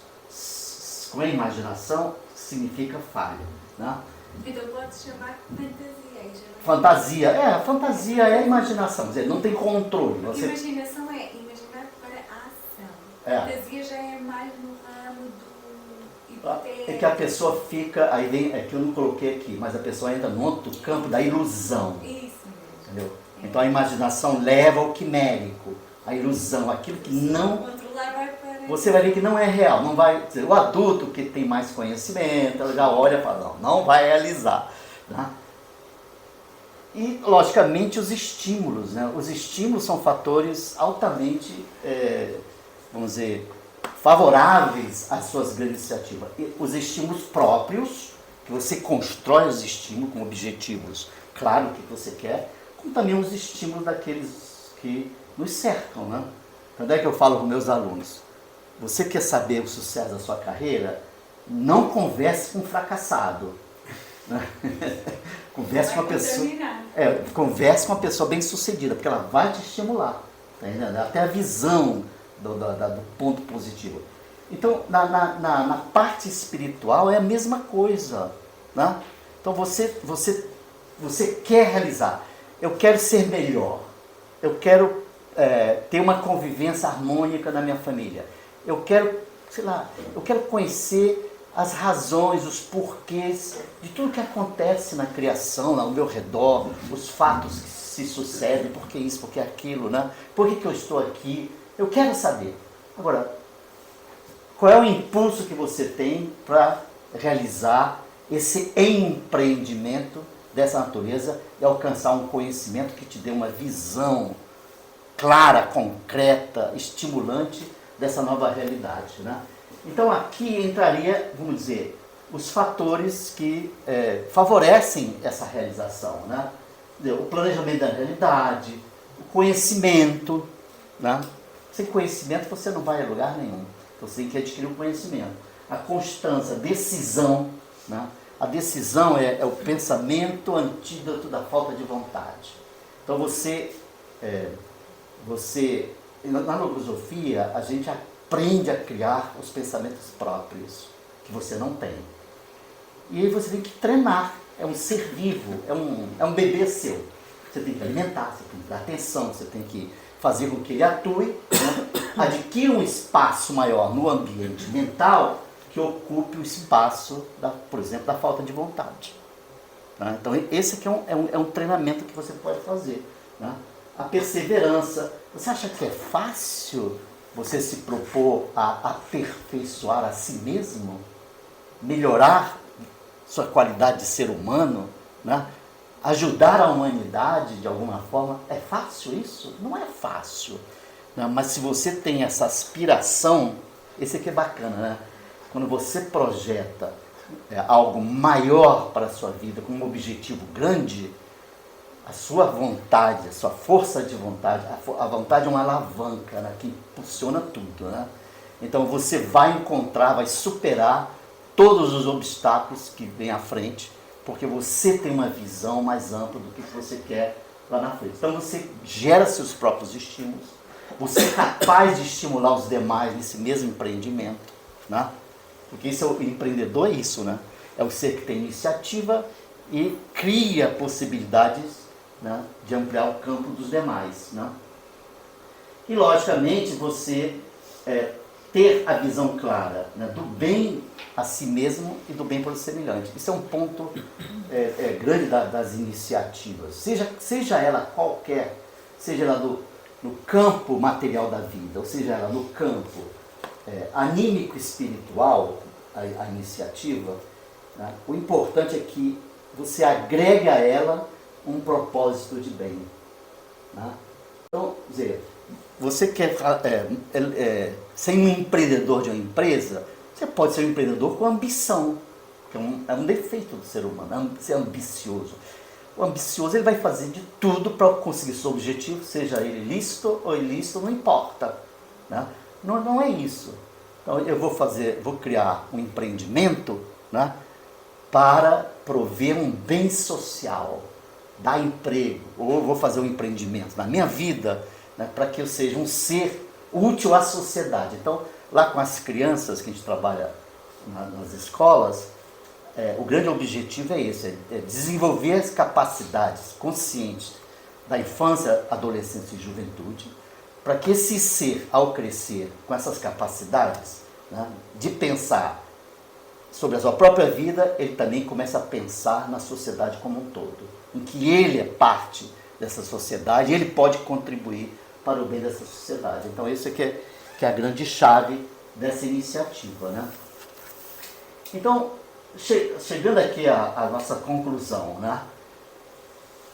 com a imaginação significa falha, né? Então pode-se chamar fantasia. Fantasia, fantasia é imaginação, quer dizer, não tem controle. Você... Imaginação é imaginar para a ação. Fantasia já é mais no ramo do hipotético. É que a pessoa fica, aí vem, é que eu não coloquei aqui, mas a pessoa entra no outro campo da ilusão. Isso mesmo. Entendeu? Então a imaginação leva ao quimérico, a ilusão, aquilo que não... Controlar vai para... Você vai ver que não é real, não vai... Dizer, o adulto que tem mais conhecimento, ela já olha e fala, não vai realizar. Né? E, logicamente, os estímulos. Né? Os estímulos são fatores altamente, vamos dizer, favoráveis às suas grandes iniciativas. E os estímulos próprios, que você constrói os estímulos com objetivos, claro que você quer, como também os estímulos daqueles que nos cercam. Né? Então, é que eu falo com meus alunos, você quer saber o sucesso da sua carreira? Não converse com um fracassado. Né? Converse com uma pessoa, converse com uma pessoa bem sucedida, porque ela vai te estimular, tá entendendo? Até a visão do ponto positivo. Então, na parte espiritual é a mesma coisa. Né? Então você quer realizar, eu quero ser melhor, eu quero ter uma convivência harmônica na minha família, eu quero, sei lá, eu quero conhecer as razões, os porquês de tudo que acontece na criação, ao meu redor, os fatos que se sucedem, por que isso, por que aquilo, né? Por que eu estou aqui? Eu quero saber. Agora, qual é o impulso que você tem para realizar esse empreendimento dessa natureza e alcançar um conhecimento que te dê uma visão clara, concreta, estimulante dessa nova realidade, né? Então aqui entraria, vamos dizer, os fatores que favorecem essa realização, né? O planejamento da realidade, o conhecimento, né? Sem conhecimento você não vai a lugar nenhum, você tem que adquirir o conhecimento. A constância, a decisão, né? A decisão é o pensamento antídoto da falta de vontade. Então na logosofia, a gente aprende a criar os pensamentos próprios, que você não tem. E aí você tem que treinar, é um ser vivo, é um bebê seu. Você tem que alimentar, você tem que dar atenção, você tem que fazer com que ele atue, né? Adquira um espaço maior no ambiente mental que ocupe o espaço, por exemplo, da falta de vontade. Né? Então esse aqui é um treinamento que você pode fazer. Né? A perseverança. Você acha que é fácil você se propor a aperfeiçoar a si mesmo? Melhorar sua qualidade de ser humano? Né? Ajudar a humanidade de alguma forma? É fácil isso? Não é fácil. Né? Mas se você tem essa aspiração, esse aqui é bacana, né? Quando você projeta algo maior para a sua vida, com um objetivo grande, a sua vontade, a sua força de vontade, a vontade é uma alavanca, né, que impulsiona tudo. Né? Então você vai encontrar, vai superar todos os obstáculos que vêm à frente, porque você tem uma visão mais ampla do que você quer lá na frente. Então você gera seus próprios estímulos, você é capaz de estimular os demais nesse mesmo empreendimento. Né? Porque o empreendedor é isso, né? É o ser que tem iniciativa e cria possibilidades, né, de ampliar o campo dos demais. Né? E, logicamente, você ter a visão clara, né, do bem a si mesmo e do bem para o semelhante. Isso é um ponto grande das iniciativas, seja ela qualquer, seja ela no campo material da vida, ou seja ela no campo anímico espiritual, a iniciativa, né, o importante é que você agrega a ela um propósito de bem. Né? Então, dizer, você quer ser um empreendedor de uma empresa, você pode ser um empreendedor com ambição, que é um defeito do ser humano, ser ambicioso. O ambicioso ele vai fazer de tudo para conseguir seu objetivo, seja ele lícito ou ilícito, não importa. Né? Não é isso. Então eu vou criar um empreendimento, né, para prover um bem social, dar emprego, ou vou fazer um empreendimento na minha vida, né, para que eu seja um ser útil à sociedade. Então, lá com as crianças que a gente trabalha nas escolas, o grande objetivo é esse, é desenvolver as capacidades conscientes da infância, adolescência e juventude, para que esse ser, ao crescer com essas capacidades, né, de pensar sobre a sua própria vida, ele também começa a pensar na sociedade como um todo, em que ele é parte dessa sociedade e ele pode contribuir para o bem dessa sociedade. Então, isso é que é a grande chave dessa iniciativa, né? Então, chegando aqui à nossa conclusão, né?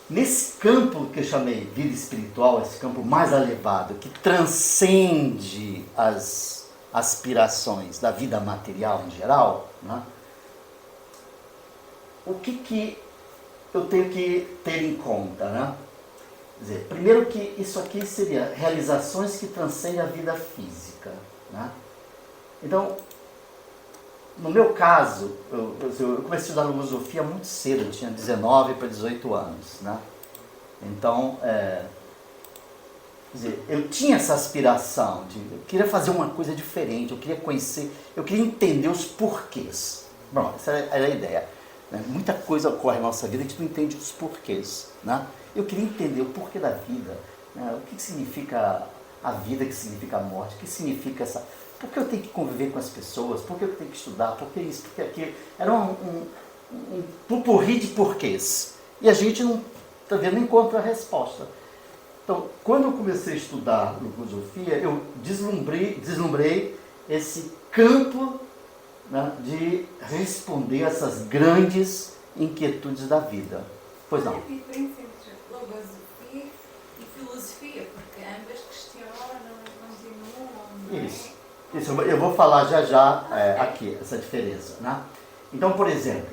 Nesse campo que eu chamei vida espiritual, esse campo mais elevado, que transcende as aspirações da vida material em geral, né? O que eu tenho que ter em conta, né? Quer dizer, primeiro que isso aqui seria realizações que transcendem a vida física, né? Então, no meu caso, eu comecei a estudar filosofia muito cedo, eu tinha 19 para 18 anos, né? Então, quer dizer, eu tinha essa aspiração eu queria fazer uma coisa diferente, eu queria conhecer, eu queria entender os porquês. Bom, essa era a ideia, né? Muita coisa ocorre na nossa vida e a gente não entende os porquês, né? Eu queria entender o porquê da vida, né? O que significa a vida, o que significa a morte, o que significa essa... Por que eu tenho que conviver com as pessoas? Por que eu tenho que estudar? Por que isso? Por que aquilo? Era um pupurri de porquês. E a gente não encontra a resposta. Então, quando eu comecei a estudar filosofia, eu deslumbrei esse campo, né, de responder essas grandes inquietudes da vida. Pois não? Qual é a diferença entre logosofia e filosofia? Porque ambas questionam, continuam, não é? Isso, eu vou falar já aqui, essa diferença, né? Então, por exemplo,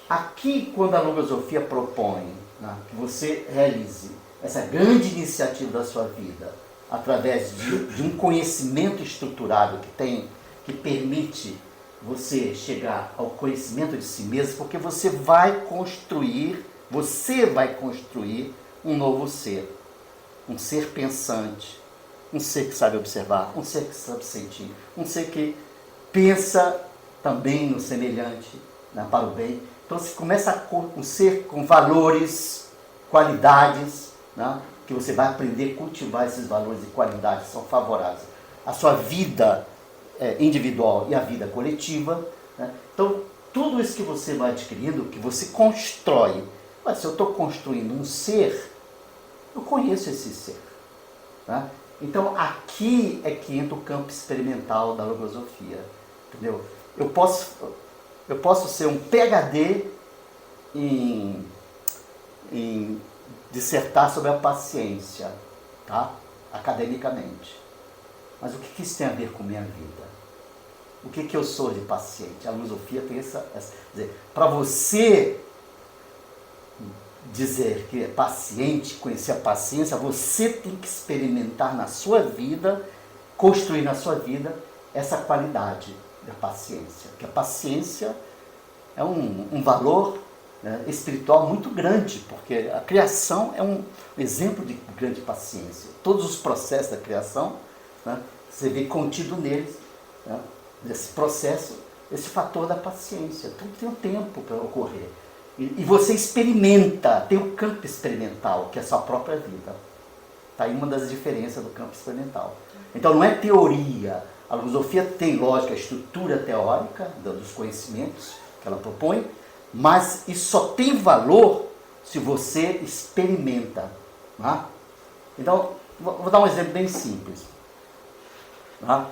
aqui quando a logosofia propõe, né, que você realize essa grande iniciativa da sua vida através de um conhecimento estruturado que permite você chegar ao conhecimento de si mesmo, porque você vai construir um novo ser, um ser pensante, um ser que sabe observar, um ser que sabe sentir, um ser que pensa também no semelhante, né, para o bem. Então você começa um ser com valores, qualidades, né, que você vai aprender a cultivar esses valores e qualidades que são favoráveis à sua vida individual e à vida coletiva, né? Então tudo isso que você vai adquirindo, que você constrói, mas se eu estou construindo um ser, eu conheço esse ser, né? Então, aqui é que entra o campo experimental da logosofia, entendeu? Eu posso ser um PhD em dissertar sobre a paciência, tá? Academicamente. Mas o que isso tem a ver com minha vida? O que eu sou de paciente? A logosofia tem essa quer dizer, para você dizer que é paciente, conhecer a paciência, você tem que experimentar na sua vida, construir na sua vida essa qualidade da paciência. Porque a paciência é um valor, né, espiritual muito grande, porque a criação é um exemplo de grande paciência. Todos os processos da criação, né, você vê contido neles, né, nesse processo, esse fator da paciência. Tudo tem um tempo para ocorrer. E você experimenta, tem o campo experimental, que é a sua própria vida. Está aí uma das diferenças do campo experimental. Então não é teoria. A filosofia tem, lógico, a estrutura teórica dos conhecimentos que ela propõe, mas isso só tem valor se você experimenta. Né? Então, vou dar um exemplo bem simples. Né?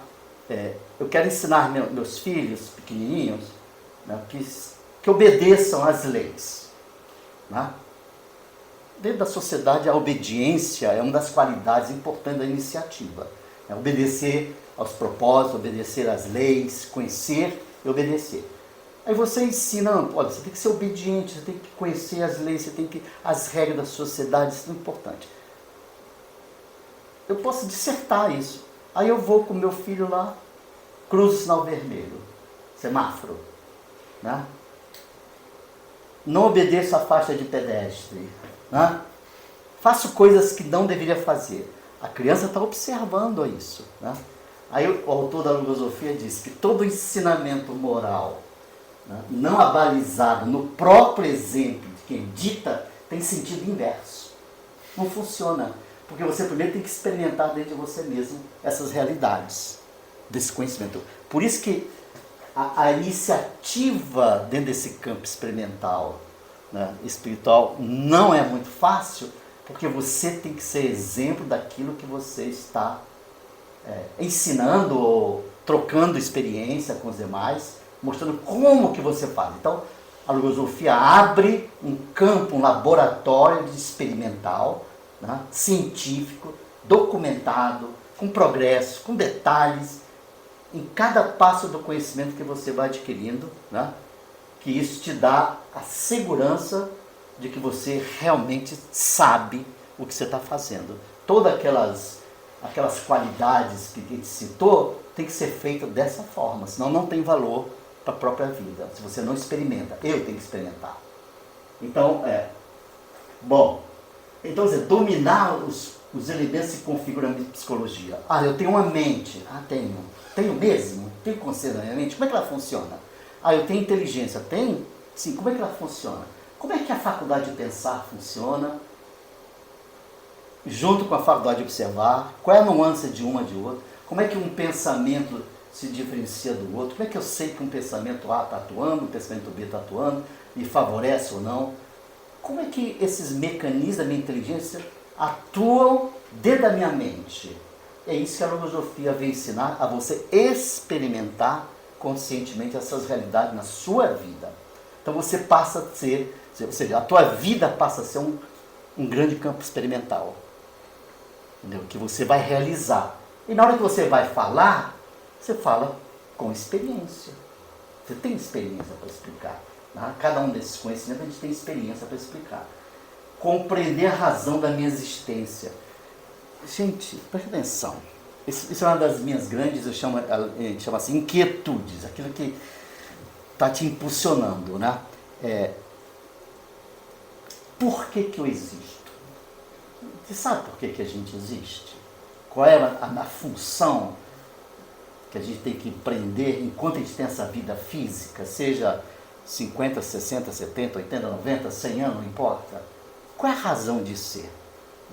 Eu quero ensinar meus filhos pequenininhos, né, que obedeçam às leis. Né? Dentro da sociedade, a obediência é uma das qualidades importantes da iniciativa. É obedecer aos propósitos, obedecer às leis, conhecer e obedecer. Aí você ensina, olha, você tem que ser obediente, você tem que conhecer as leis, você tem que as regras da sociedade, isso é importante. Eu posso dissertar isso. Aí eu vou com meu filho lá, cruzo o sinal vermelho, semáforo, né? Não obedeço a faixa de pedestre, né? Faço coisas que não deveria fazer. A criança está observando isso, né? Aí o autor da logosofia diz que todo ensinamento moral, né, não abalizado no próprio exemplo de quem dita, tem sentido inverso. Não funciona, porque você primeiro tem que experimentar dentro de você mesmo essas realidades desse conhecimento. Por isso que a iniciativa dentro desse campo experimental, né, espiritual, não é muito fácil, porque você tem que ser exemplo daquilo que você está ensinando ou trocando experiência com os demais, mostrando como que você faz. Então, a logosofia abre um campo, um laboratório de experimental, né, científico, documentado, com progresso, com detalhes, em cada passo do conhecimento que você vai adquirindo, né, que isso te dá a segurança de que você realmente sabe o que você está fazendo. Todas aquelas qualidades que ele citou tem que ser feito dessa forma, senão não tem valor para a própria vida, se você não experimenta. Eu tenho que experimentar. Então, então, dominar os elementos que configuram a minha psicologia. Ah, eu tenho uma mente. Ah, tenho. Tenho mesmo? Tenho consciência da minha mente? Como é que ela funciona? Ah, eu tenho inteligência. Tenho? Sim, como é que ela funciona? Como é que a faculdade de pensar funciona? Junto com a faculdade de observar, qual é a nuance de uma de outra? Como é que um pensamento se diferencia do outro? Como é que eu sei que um pensamento A está atuando, um pensamento B está atuando, me favorece ou não? Como é que esses mecanismos da minha inteligência atuam dentro da minha mente? É isso que a logosofia vem ensinar a você experimentar conscientemente essas realidades na sua vida. Então você passa a ser, ou seja, a tua vida passa a ser um grande campo experimental, entendeu? Que você vai realizar. E na hora que você vai falar, você fala com experiência. Você tem experiência para explicar. Né? Cada um desses conhecimentos a gente tem experiência para explicar. Compreender a razão da minha existência. Gente, preste atenção. Isso é uma das minhas grandes, a gente chama assim, inquietudes. Aquilo que está te impulsionando, né? Por que eu existo? Você sabe por que a gente existe? Qual é a função que a gente tem que empreender enquanto a gente tem essa vida física, seja 50, 60, 70, 80, 90, 100 anos, não importa. Qual é a razão de ser?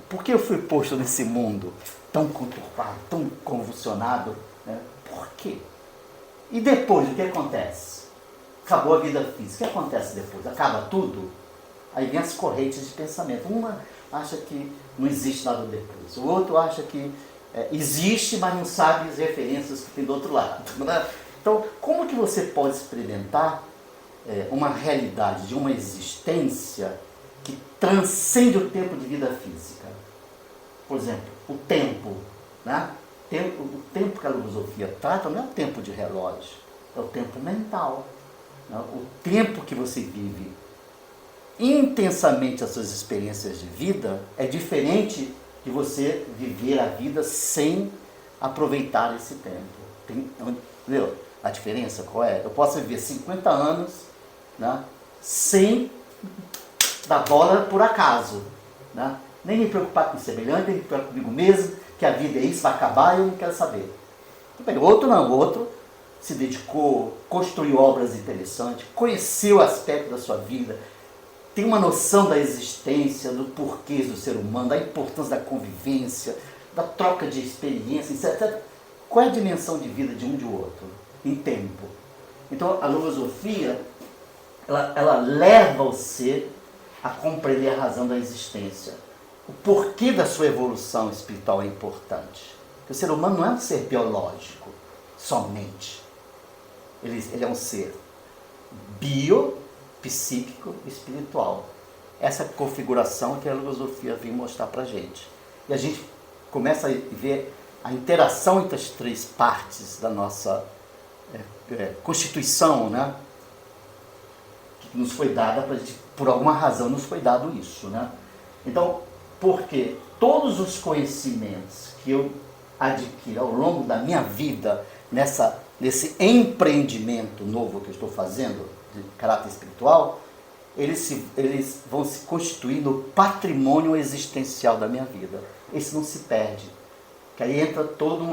Por que eu fui posto nesse mundo tão conturbado, tão convulsionado? Né? Por quê? E depois, o que acontece? Acabou a vida física. O que acontece depois? Acaba tudo? Aí vem as correntes de pensamento. Uma acha que não existe nada depois. O outro acha que existe, mas não sabe as referências que tem do outro lado. Né? Então, como que você pode experimentar uma realidade de uma existência que transcende o tempo de vida física? Por exemplo, o tempo. Né? O tempo que a logosofia trata não é o tempo de relógio, é o tempo mental. Né? O tempo que você vive intensamente as suas experiências de vida é diferente de você viver a vida sem aproveitar esse tempo. Entendeu? A diferença qual é? Eu posso viver 50 anos, né, sem dar bola por acaso, né? Nem me preocupar com o semelhante, nem me preocupar comigo mesmo, que a vida é isso, vai acabar e eu não quero saber. O outro não, o outro se dedicou, construiu obras interessantes, conheceu o aspecto da sua vida, tem uma noção da existência, do porquê do ser humano, da importância da convivência, da troca de experiência, etc. Qual é a dimensão de vida de um e de outro? Em tempo. Então, a logosofia, ela leva você a compreender a razão da existência. O porquê da sua evolução espiritual é importante. Porque o ser humano não é um ser biológico, somente. Ele é um ser psíquico e espiritual. Essa configuração que a logosofia vem mostrar para a gente. E a gente começa a ver a interação entre as três partes da nossa constituição, né? Que nos foi dada, por alguma razão nos foi dado isso. Né? Então, porque todos os conhecimentos que eu adquiro ao longo da minha vida, nesse empreendimento novo que eu estou fazendo, de caráter espiritual, eles vão se constituir no patrimônio existencial da minha vida. Esse não se perde. Que aí entra todo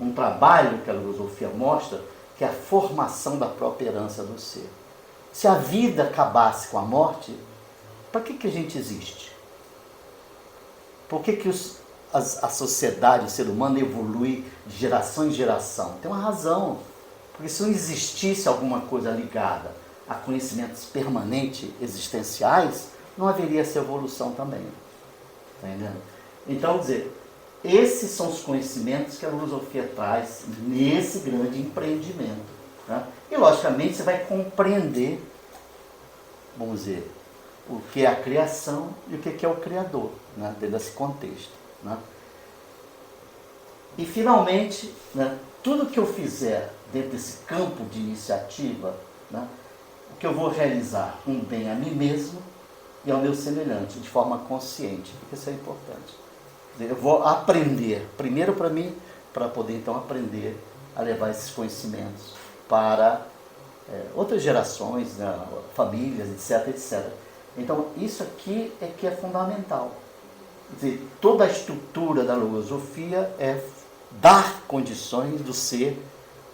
um trabalho que a filosofia mostra, que é a formação da própria herança do ser. Se a vida acabasse com a morte, para que a gente existe? Por que a sociedade, o ser humano evolui de geração em geração? Tem uma razão. Porque se não existisse alguma coisa ligada a conhecimentos permanentes existenciais, não haveria essa evolução também. Está entendendo? Então, dizer, esses são os conhecimentos que a filosofia traz nesse grande empreendimento. Tá? E, logicamente, você vai compreender, vamos dizer, o que é a criação e o que é o Criador, né, dentro desse contexto. Né? E, finalmente, né, tudo que eu fizer dentro desse campo de iniciativa, né, o que eu vou realizar um bem a mim mesmo e ao meu semelhante, de forma consciente, porque isso é importante. Eu vou aprender, primeiro para mim, para poder então aprender a levar esses conhecimentos para outras gerações, né, famílias, etc, etc. Então, isso aqui é que é fundamental. Quer dizer, toda a estrutura da filosofia é dar condições do ser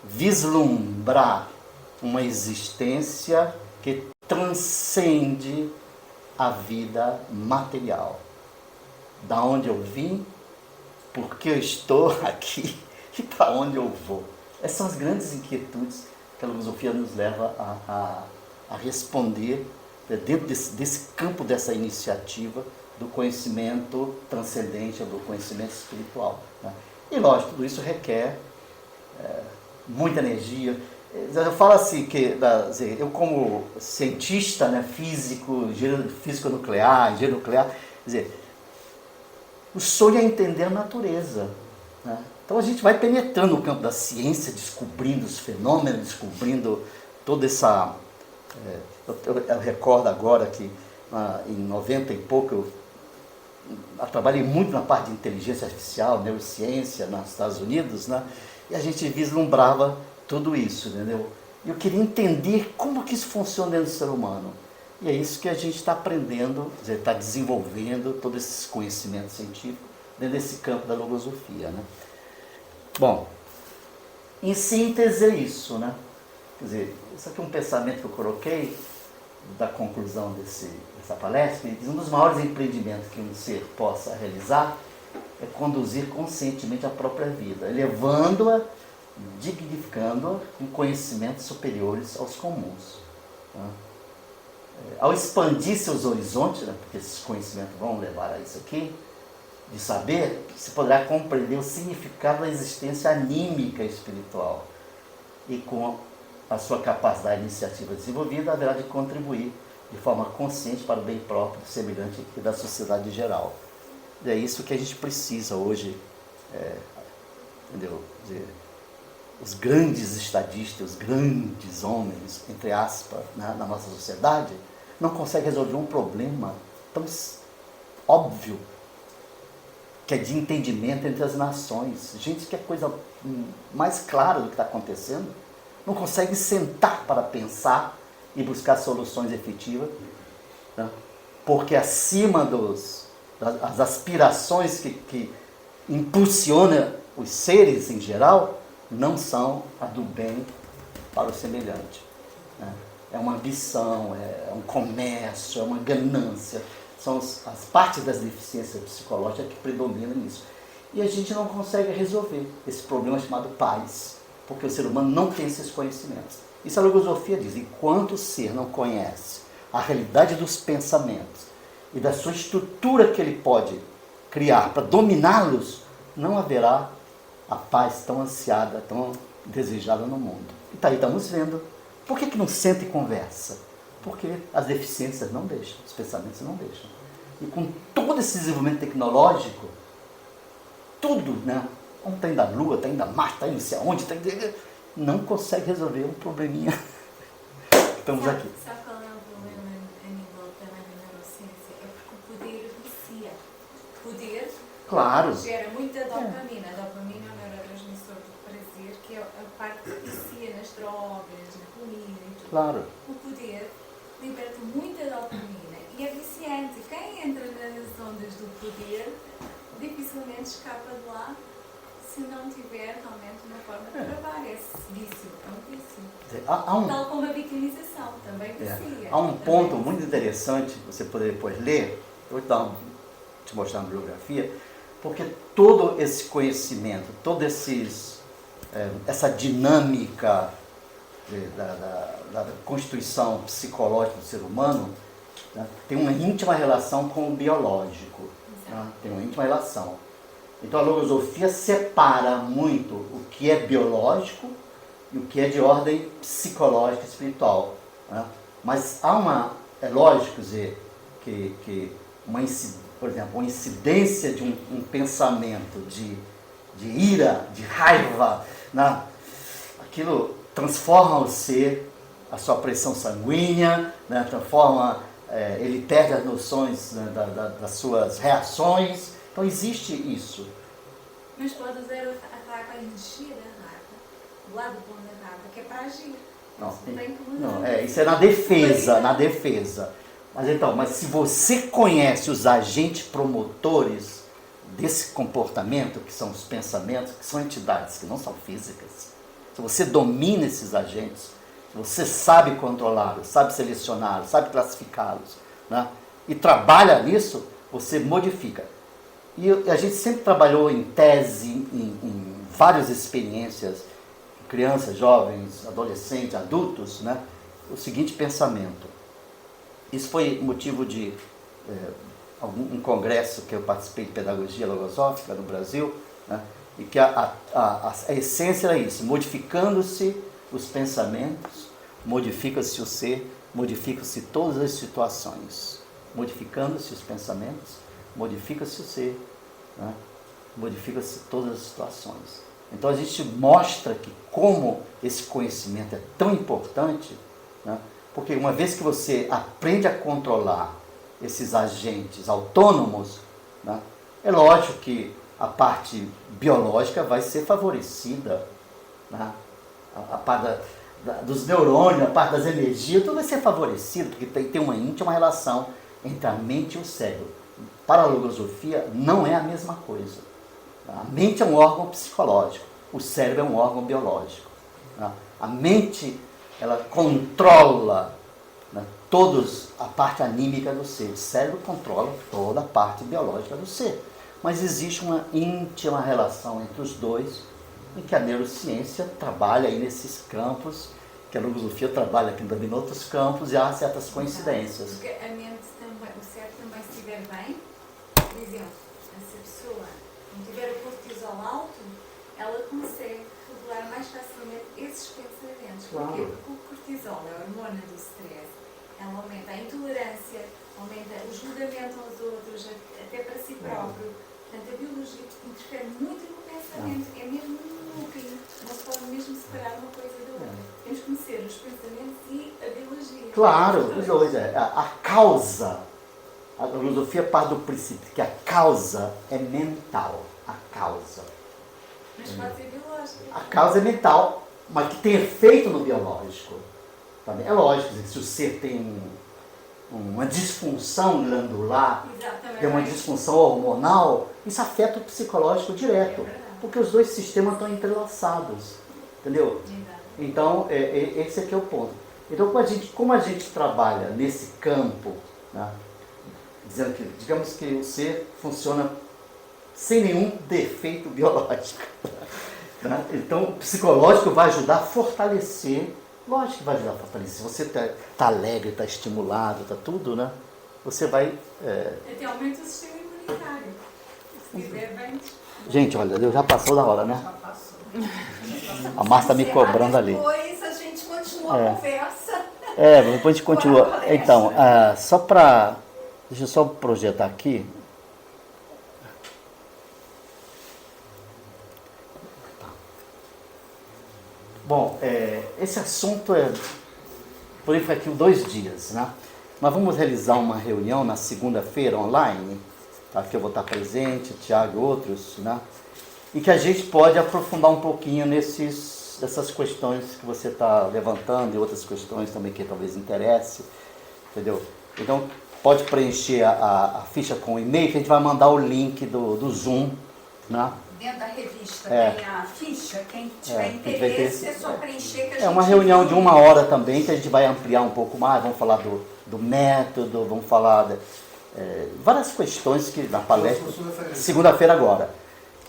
vislumbrar uma existência que transcende a vida material. Da onde eu vim, por que eu estou aqui e para onde eu vou. Essas são as grandes inquietudes que a filosofia nos leva a responder dentro desse campo, dessa iniciativa do conhecimento transcendente, do conhecimento espiritual. Né? E, lógico, tudo isso requer muita energia. Eu falo assim, que eu como cientista, né, físico nuclear, engenheiro nuclear, quer dizer, o sonho é entender a natureza. Né? Então a gente vai penetrando no campo da ciência, descobrindo os fenômenos, descobrindo toda essa... Eu recordo agora que em 90 e pouco eu trabalhei muito na parte de inteligência artificial, neurociência nos Estados Unidos, né? E a gente vislumbrava tudo isso, entendeu? E eu queria entender como que isso funciona dentro do ser humano. E é isso que a gente está aprendendo, está desenvolvendo todos esses conhecimentos científicos dentro desse campo da filosofia, né? Bom, em síntese é isso, né? Quer dizer, isso aqui é um pensamento que eu coloquei da conclusão dessa palestra, que um dos maiores empreendimentos que um ser possa realizar é conduzir conscientemente a própria vida, elevando-a, dignificando-a com conhecimentos superiores aos comuns. Né? Ao expandir seus horizontes, né, porque esses conhecimentos vão levar a isso aqui, de saber, se poderá compreender o significado da existência anímica espiritual. E com a sua capacidade iniciativa desenvolvida, haverá de contribuir de forma consciente para o bem próprio, semelhante e da sociedade em geral. E é isso que a gente precisa hoje, entendeu? Os grandes estadistas, os grandes homens, entre aspas, né, na nossa sociedade, não conseguem resolver um problema tão óbvio, que é de entendimento entre as nações. Gente que é coisa mais clara do que está acontecendo, não consegue sentar para pensar e buscar soluções efetivas, né? Porque acima das aspirações que impulsionam os seres em geral, não são a do bem para o semelhante. Né? É uma ambição, é um comércio, é uma ganância. São as partes das deficiências psicológicas que predominam nisso. E a gente não consegue resolver esse problema chamado paz, porque o ser humano não tem esses conhecimentos. Isso a filosofia diz: enquanto o ser não conhece a realidade dos pensamentos e da sua estrutura que ele pode criar para dominá-los, não haverá a paz tão ansiada, tão desejada no mundo. E tá aí, estamos vendo. Por que não senta e conversa? Porque as deficiências não deixam, os pensamentos não deixam. E com todo esse desenvolvimento tecnológico, tudo, né? Um está indo à Lua, está indo a Marte, está indo não sei aonde, não consegue resolver um probleminha. Estamos aqui. Sabe qual é o problema a nível também da neurociência? É porque o poder vicia. Poder Claro. Gera muita dopamina. A dopamina é um neurotransmissor do prazer, que é a parte que vicia nas drogas, na comida e tudo. Claro. O poder liberta muita dopamina e é viciante. Quem entra nas ondas do poder dificilmente escapa de lá se não tiver realmente uma forma de travar esse vício. É um vício. Tal como a vitimização, também vicia. Há um ponto muito interessante que você poderia depois ler, eu vou te mostrar na bibliografia, porque todo esse conhecimento, toda essa dinâmica da constituição psicológica do ser humano, né, tem uma íntima relação com o biológico. Né, tem uma íntima relação. Então a logosofia separa muito o que é biológico e o que é de ordem psicológica e espiritual. Né? Mas é lógico dizer que por exemplo, uma incidência de um pensamento de ira, de raiva, né? Aquilo transforma o ser, a sua pressão sanguínea, né? Ele perde as noções, né, das suas reações. Então existe isso. Mas pode usar a raiva, a energia da raiva, o lado bom da raiva, que é para agir. Isso é na defesa. Mas se você conhece os agentes promotores desse comportamento, que são os pensamentos, que são entidades que não são físicas, se você domina esses agentes, se você sabe controlá-los, sabe selecioná-los, sabe classificá-los, né, e trabalha nisso, você modifica. E a gente sempre trabalhou em tese, em várias experiências, crianças, jovens, adolescentes, adultos, né, o seguinte pensamento. Isso foi motivo de um congresso que eu participei de pedagogia logosófica no Brasil, né, e que a essência era isso: modificando-se os pensamentos, modifica-se o ser, modifica-se todas as situações. Modificando-se os pensamentos, modifica-se o ser, né, modifica-se todas as situações. Então a gente mostra que como esse conhecimento é tão importante, né, porque uma vez que você aprende a controlar esses agentes autônomos, né, é lógico que a parte biológica vai ser favorecida, né, a parte dos neurônios, a parte das energias, tudo vai ser favorecido, porque tem uma íntima relação entre a mente e o cérebro. Para a logosofia não é a mesma coisa. A mente é um órgão psicológico, o cérebro é um órgão biológico. A mente, ela controla, né, a parte anímica do ser. O cérebro controla toda a parte biológica do ser. Mas existe uma íntima relação entre os dois, em que a neurociência trabalha aí nesses campos, que a logosofia trabalha aqui também em outros campos, e há certas coincidências. Porque a mente também, o cérebro também, se estiver bem, por exemplo, se a pessoa não tiver o cortisol alto, ela consegue regular mais facilmente esses pensamentos. Claro. Porquê? Porque o cortisol é a hormona do stress. Ela aumenta a intolerância, aumenta o julgamento aos outros, até para si próprio. Portanto, a biologia interfere muito no pensamento. É mesmo um looping. Não se pode mesmo separar uma coisa da outra. Temos que conhecer os pensamentos e a biologia. Claro, os dois. A causa, a filosofia parte do princípio que a causa é mental. A causa. Mas pode ser biológica. A causa é mental, mas que tem efeito no biológico. Também é lógico, se o ser tem uma disfunção glandular, tem uma disfunção hormonal, isso afeta o psicológico direto, porque os dois sistemas estão entrelaçados, entendeu? Então, esse aqui é o ponto. Então, como a gente trabalha nesse campo, né, dizendo que, digamos que o ser funciona sem nenhum defeito biológico, né? Então, o psicológico vai ajudar a fortalecer. Lógico que vai ajudar a fortalecer. Se você está alegre, está estimulado, está tudo, né? Você vai... Até aumenta o sistema imunitário. Se estiver bem... Gente, olha, já passou da hora, né? Já passou. A Márcia está me cobrando ali. Depois a gente continua a conversa. Depois a gente continua. Então, só para... Deixa eu só projetar aqui. Bom, esse assunto poderia ficar aqui 2 dias, né? Nós vamos realizar uma reunião na segunda-feira online, tá? Que eu vou estar presente, o Tiago e outros, né? E que a gente pode aprofundar um pouquinho dessas questões que você está levantando e outras questões também que talvez interesse, entendeu? Então, pode preencher a ficha com o e-mail, que a gente vai mandar o link do Zoom, né? Dentro da revista É. tem a ficha, quem tiver É, interesse é só preencher que a gente... É uma reunião de 1 hora também, que a gente vai ampliar um pouco mais, vamos falar do método, vamos falar várias questões que na palestra, segunda-feira agora,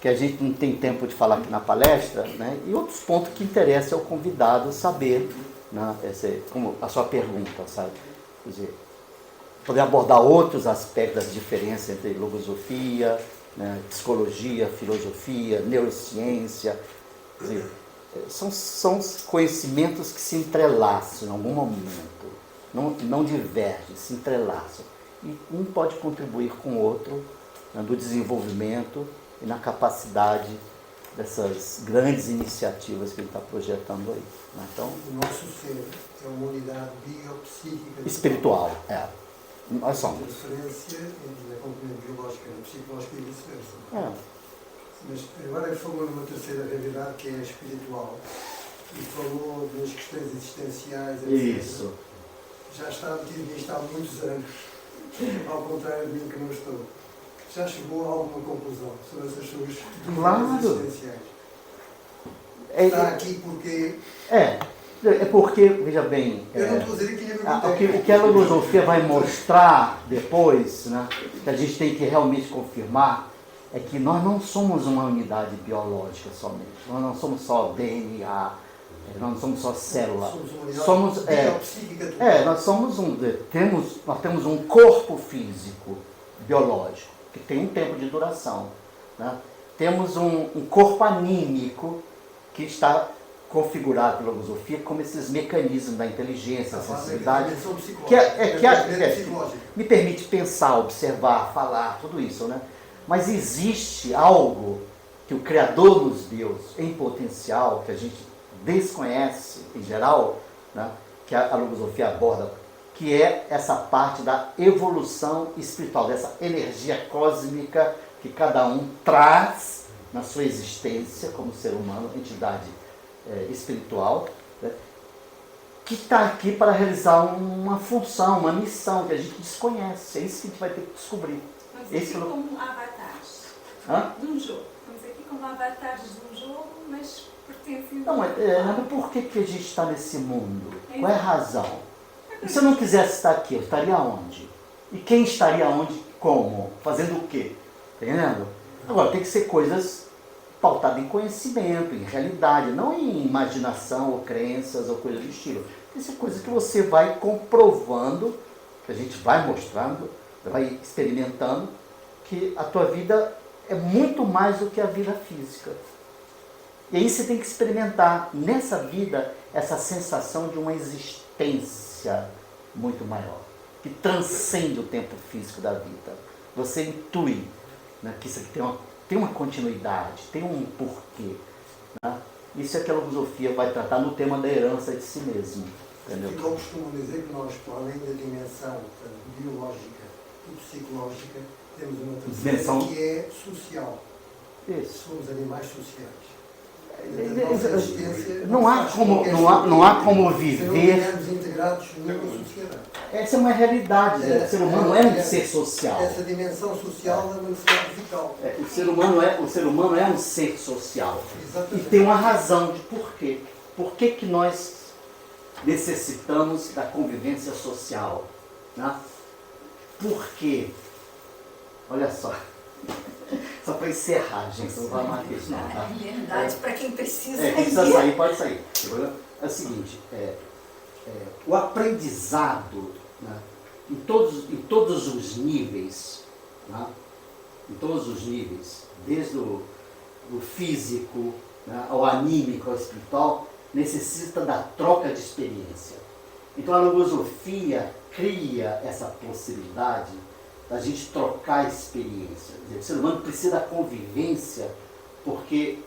que a gente não tem tempo de falar aqui na palestra, né? E outros pontos que interessam ao convidado saber, né? Como a sua pergunta, sabe? Quer dizer, poder abordar outros aspectos das diferenças entre logosofia, né? Psicologia, filosofia, neurociência. Quer dizer, são conhecimentos que se entrelaçam em algum momento, não divergem, se entrelaçam. E um pode contribuir com o outro, né, no desenvolvimento e na capacidade dessas grandes iniciativas que ele está projetando aí. Né? Então, o nosso ser é uma unidade biopsíquica espiritual, nós a somos. diferença entre a componente biológica e a psicológica e vice-versa. Mas agora ele falou numa terceira realidade que é a espiritual e falou das questões existenciais, etc. Isso. Já está metido nisto há muitos anos, ao contrário de mim que não estou. Já chegou a alguma conclusão sobre essas suas dúvidas existenciais? Está aqui porque... É porque, veja bem, eu não estou a dizer que tinha o que a logosofia vai mostrar depois, né, que a gente tem que realmente confirmar, é que nós não somos uma unidade biológica somente, nós não somos só DNA, nós não somos só célula, somos nós temos um corpo físico biológico, que tem um tempo de duração, né? Temos um corpo anímico que está configurado pela logosofia como esses mecanismos da inteligência, da sensibilidade, que me permite pensar, observar, falar, tudo isso, né? Mas existe algo que o Criador nos deu em potencial, que a gente desconhece em geral, né? Que a logosofia aborda, que é essa parte da evolução espiritual, dessa energia cósmica que cada um traz na sua existência como ser humano, entidade espiritual, né, que está aqui para realizar uma função, uma missão que a gente desconhece. É isso que a gente vai ter que descobrir. Estamos aqui como avatares de um jogo. Estamos aqui como avatares de um jogo, mas pertencem... Não, mas por que a gente está nesse mundo? Qual é a razão? E se eu não quisesse estar aqui, eu estaria onde? E quem estaria onde? Como? Fazendo o quê? Entendendo? Agora, tem que ser coisas pautado em conhecimento, em realidade, não em imaginação ou crenças ou coisas do estilo. Isso é coisa que você vai comprovando, que a gente vai mostrando, vai experimentando, que a tua vida é muito mais do que a vida física. E aí você tem que experimentar nessa vida essa sensação de uma existência muito maior, que transcende o tempo físico da vida. Você intui, né, que isso aqui tem uma continuidade, tem um porquê. Né? Isso é que a logosofia vai tratar no tema da herança de si mesmo. Entendeu? Eu costumo dizer que nós, para além da dimensão biológica e psicológica, temos uma terceira que é social. Isso. Somos animais sociais. Não há como viver. Se não estivermos integrados numa sociedade. Essa é uma realidade. O ser humano é um ser social. Essa dimensão social é uma necessidade vital. O ser humano é um ser social. Exatamente. E tem uma razão de porquê. Por que nós necessitamos da convivência social? Né? Por quê? Olha só. Só para encerrar, gente, não vai mais isso não, tá? Liberdade para quem precisa. Quem precisa sair, pode sair. É o seguinte, o aprendizado, né, em todos os níveis, né, desde o físico, né, ao anímico, ao espiritual, necessita da troca de experiência. Então a logosofia cria essa possibilidade da gente trocar experiência. Quer dizer, o ser humano precisa da convivência, porque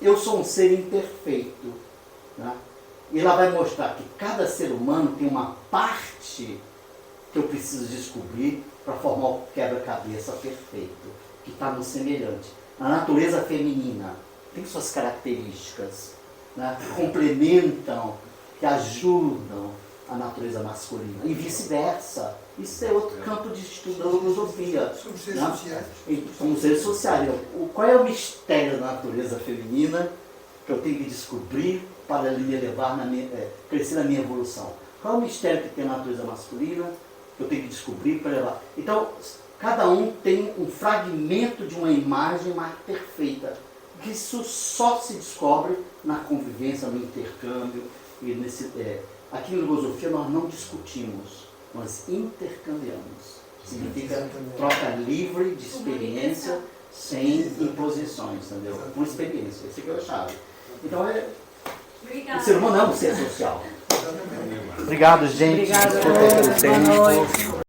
eu sou um ser imperfeito. Né? E ela vai mostrar que cada ser humano tem uma parte que eu preciso descobrir para formar o quebra-cabeça perfeito, que está no semelhante. A natureza feminina tem suas características, né, que complementam, que ajudam a natureza masculina, e vice-versa. Isso é outro campo de estudo da logosofia. Somos seres né? sociais. Somos seres sociais. Qual é o mistério da natureza feminina que eu tenho que descobrir para me levar, crescer na minha evolução? Qual é o mistério que tem na natureza masculina que eu tenho que descobrir para levar? Então, cada um tem um fragmento de uma imagem mais perfeita. Isso só se descobre na convivência, no intercâmbio. E aqui na logosofia nós não discutimos, nós intercambiamos. Significa troca livre de experiência, sem imposições, entendeu? Com experiência, esse aqui é a chave. Então, o ser humano é um ser social. Obrigado, gente. Obrigada, Desculpa pelo boa tempo. noite.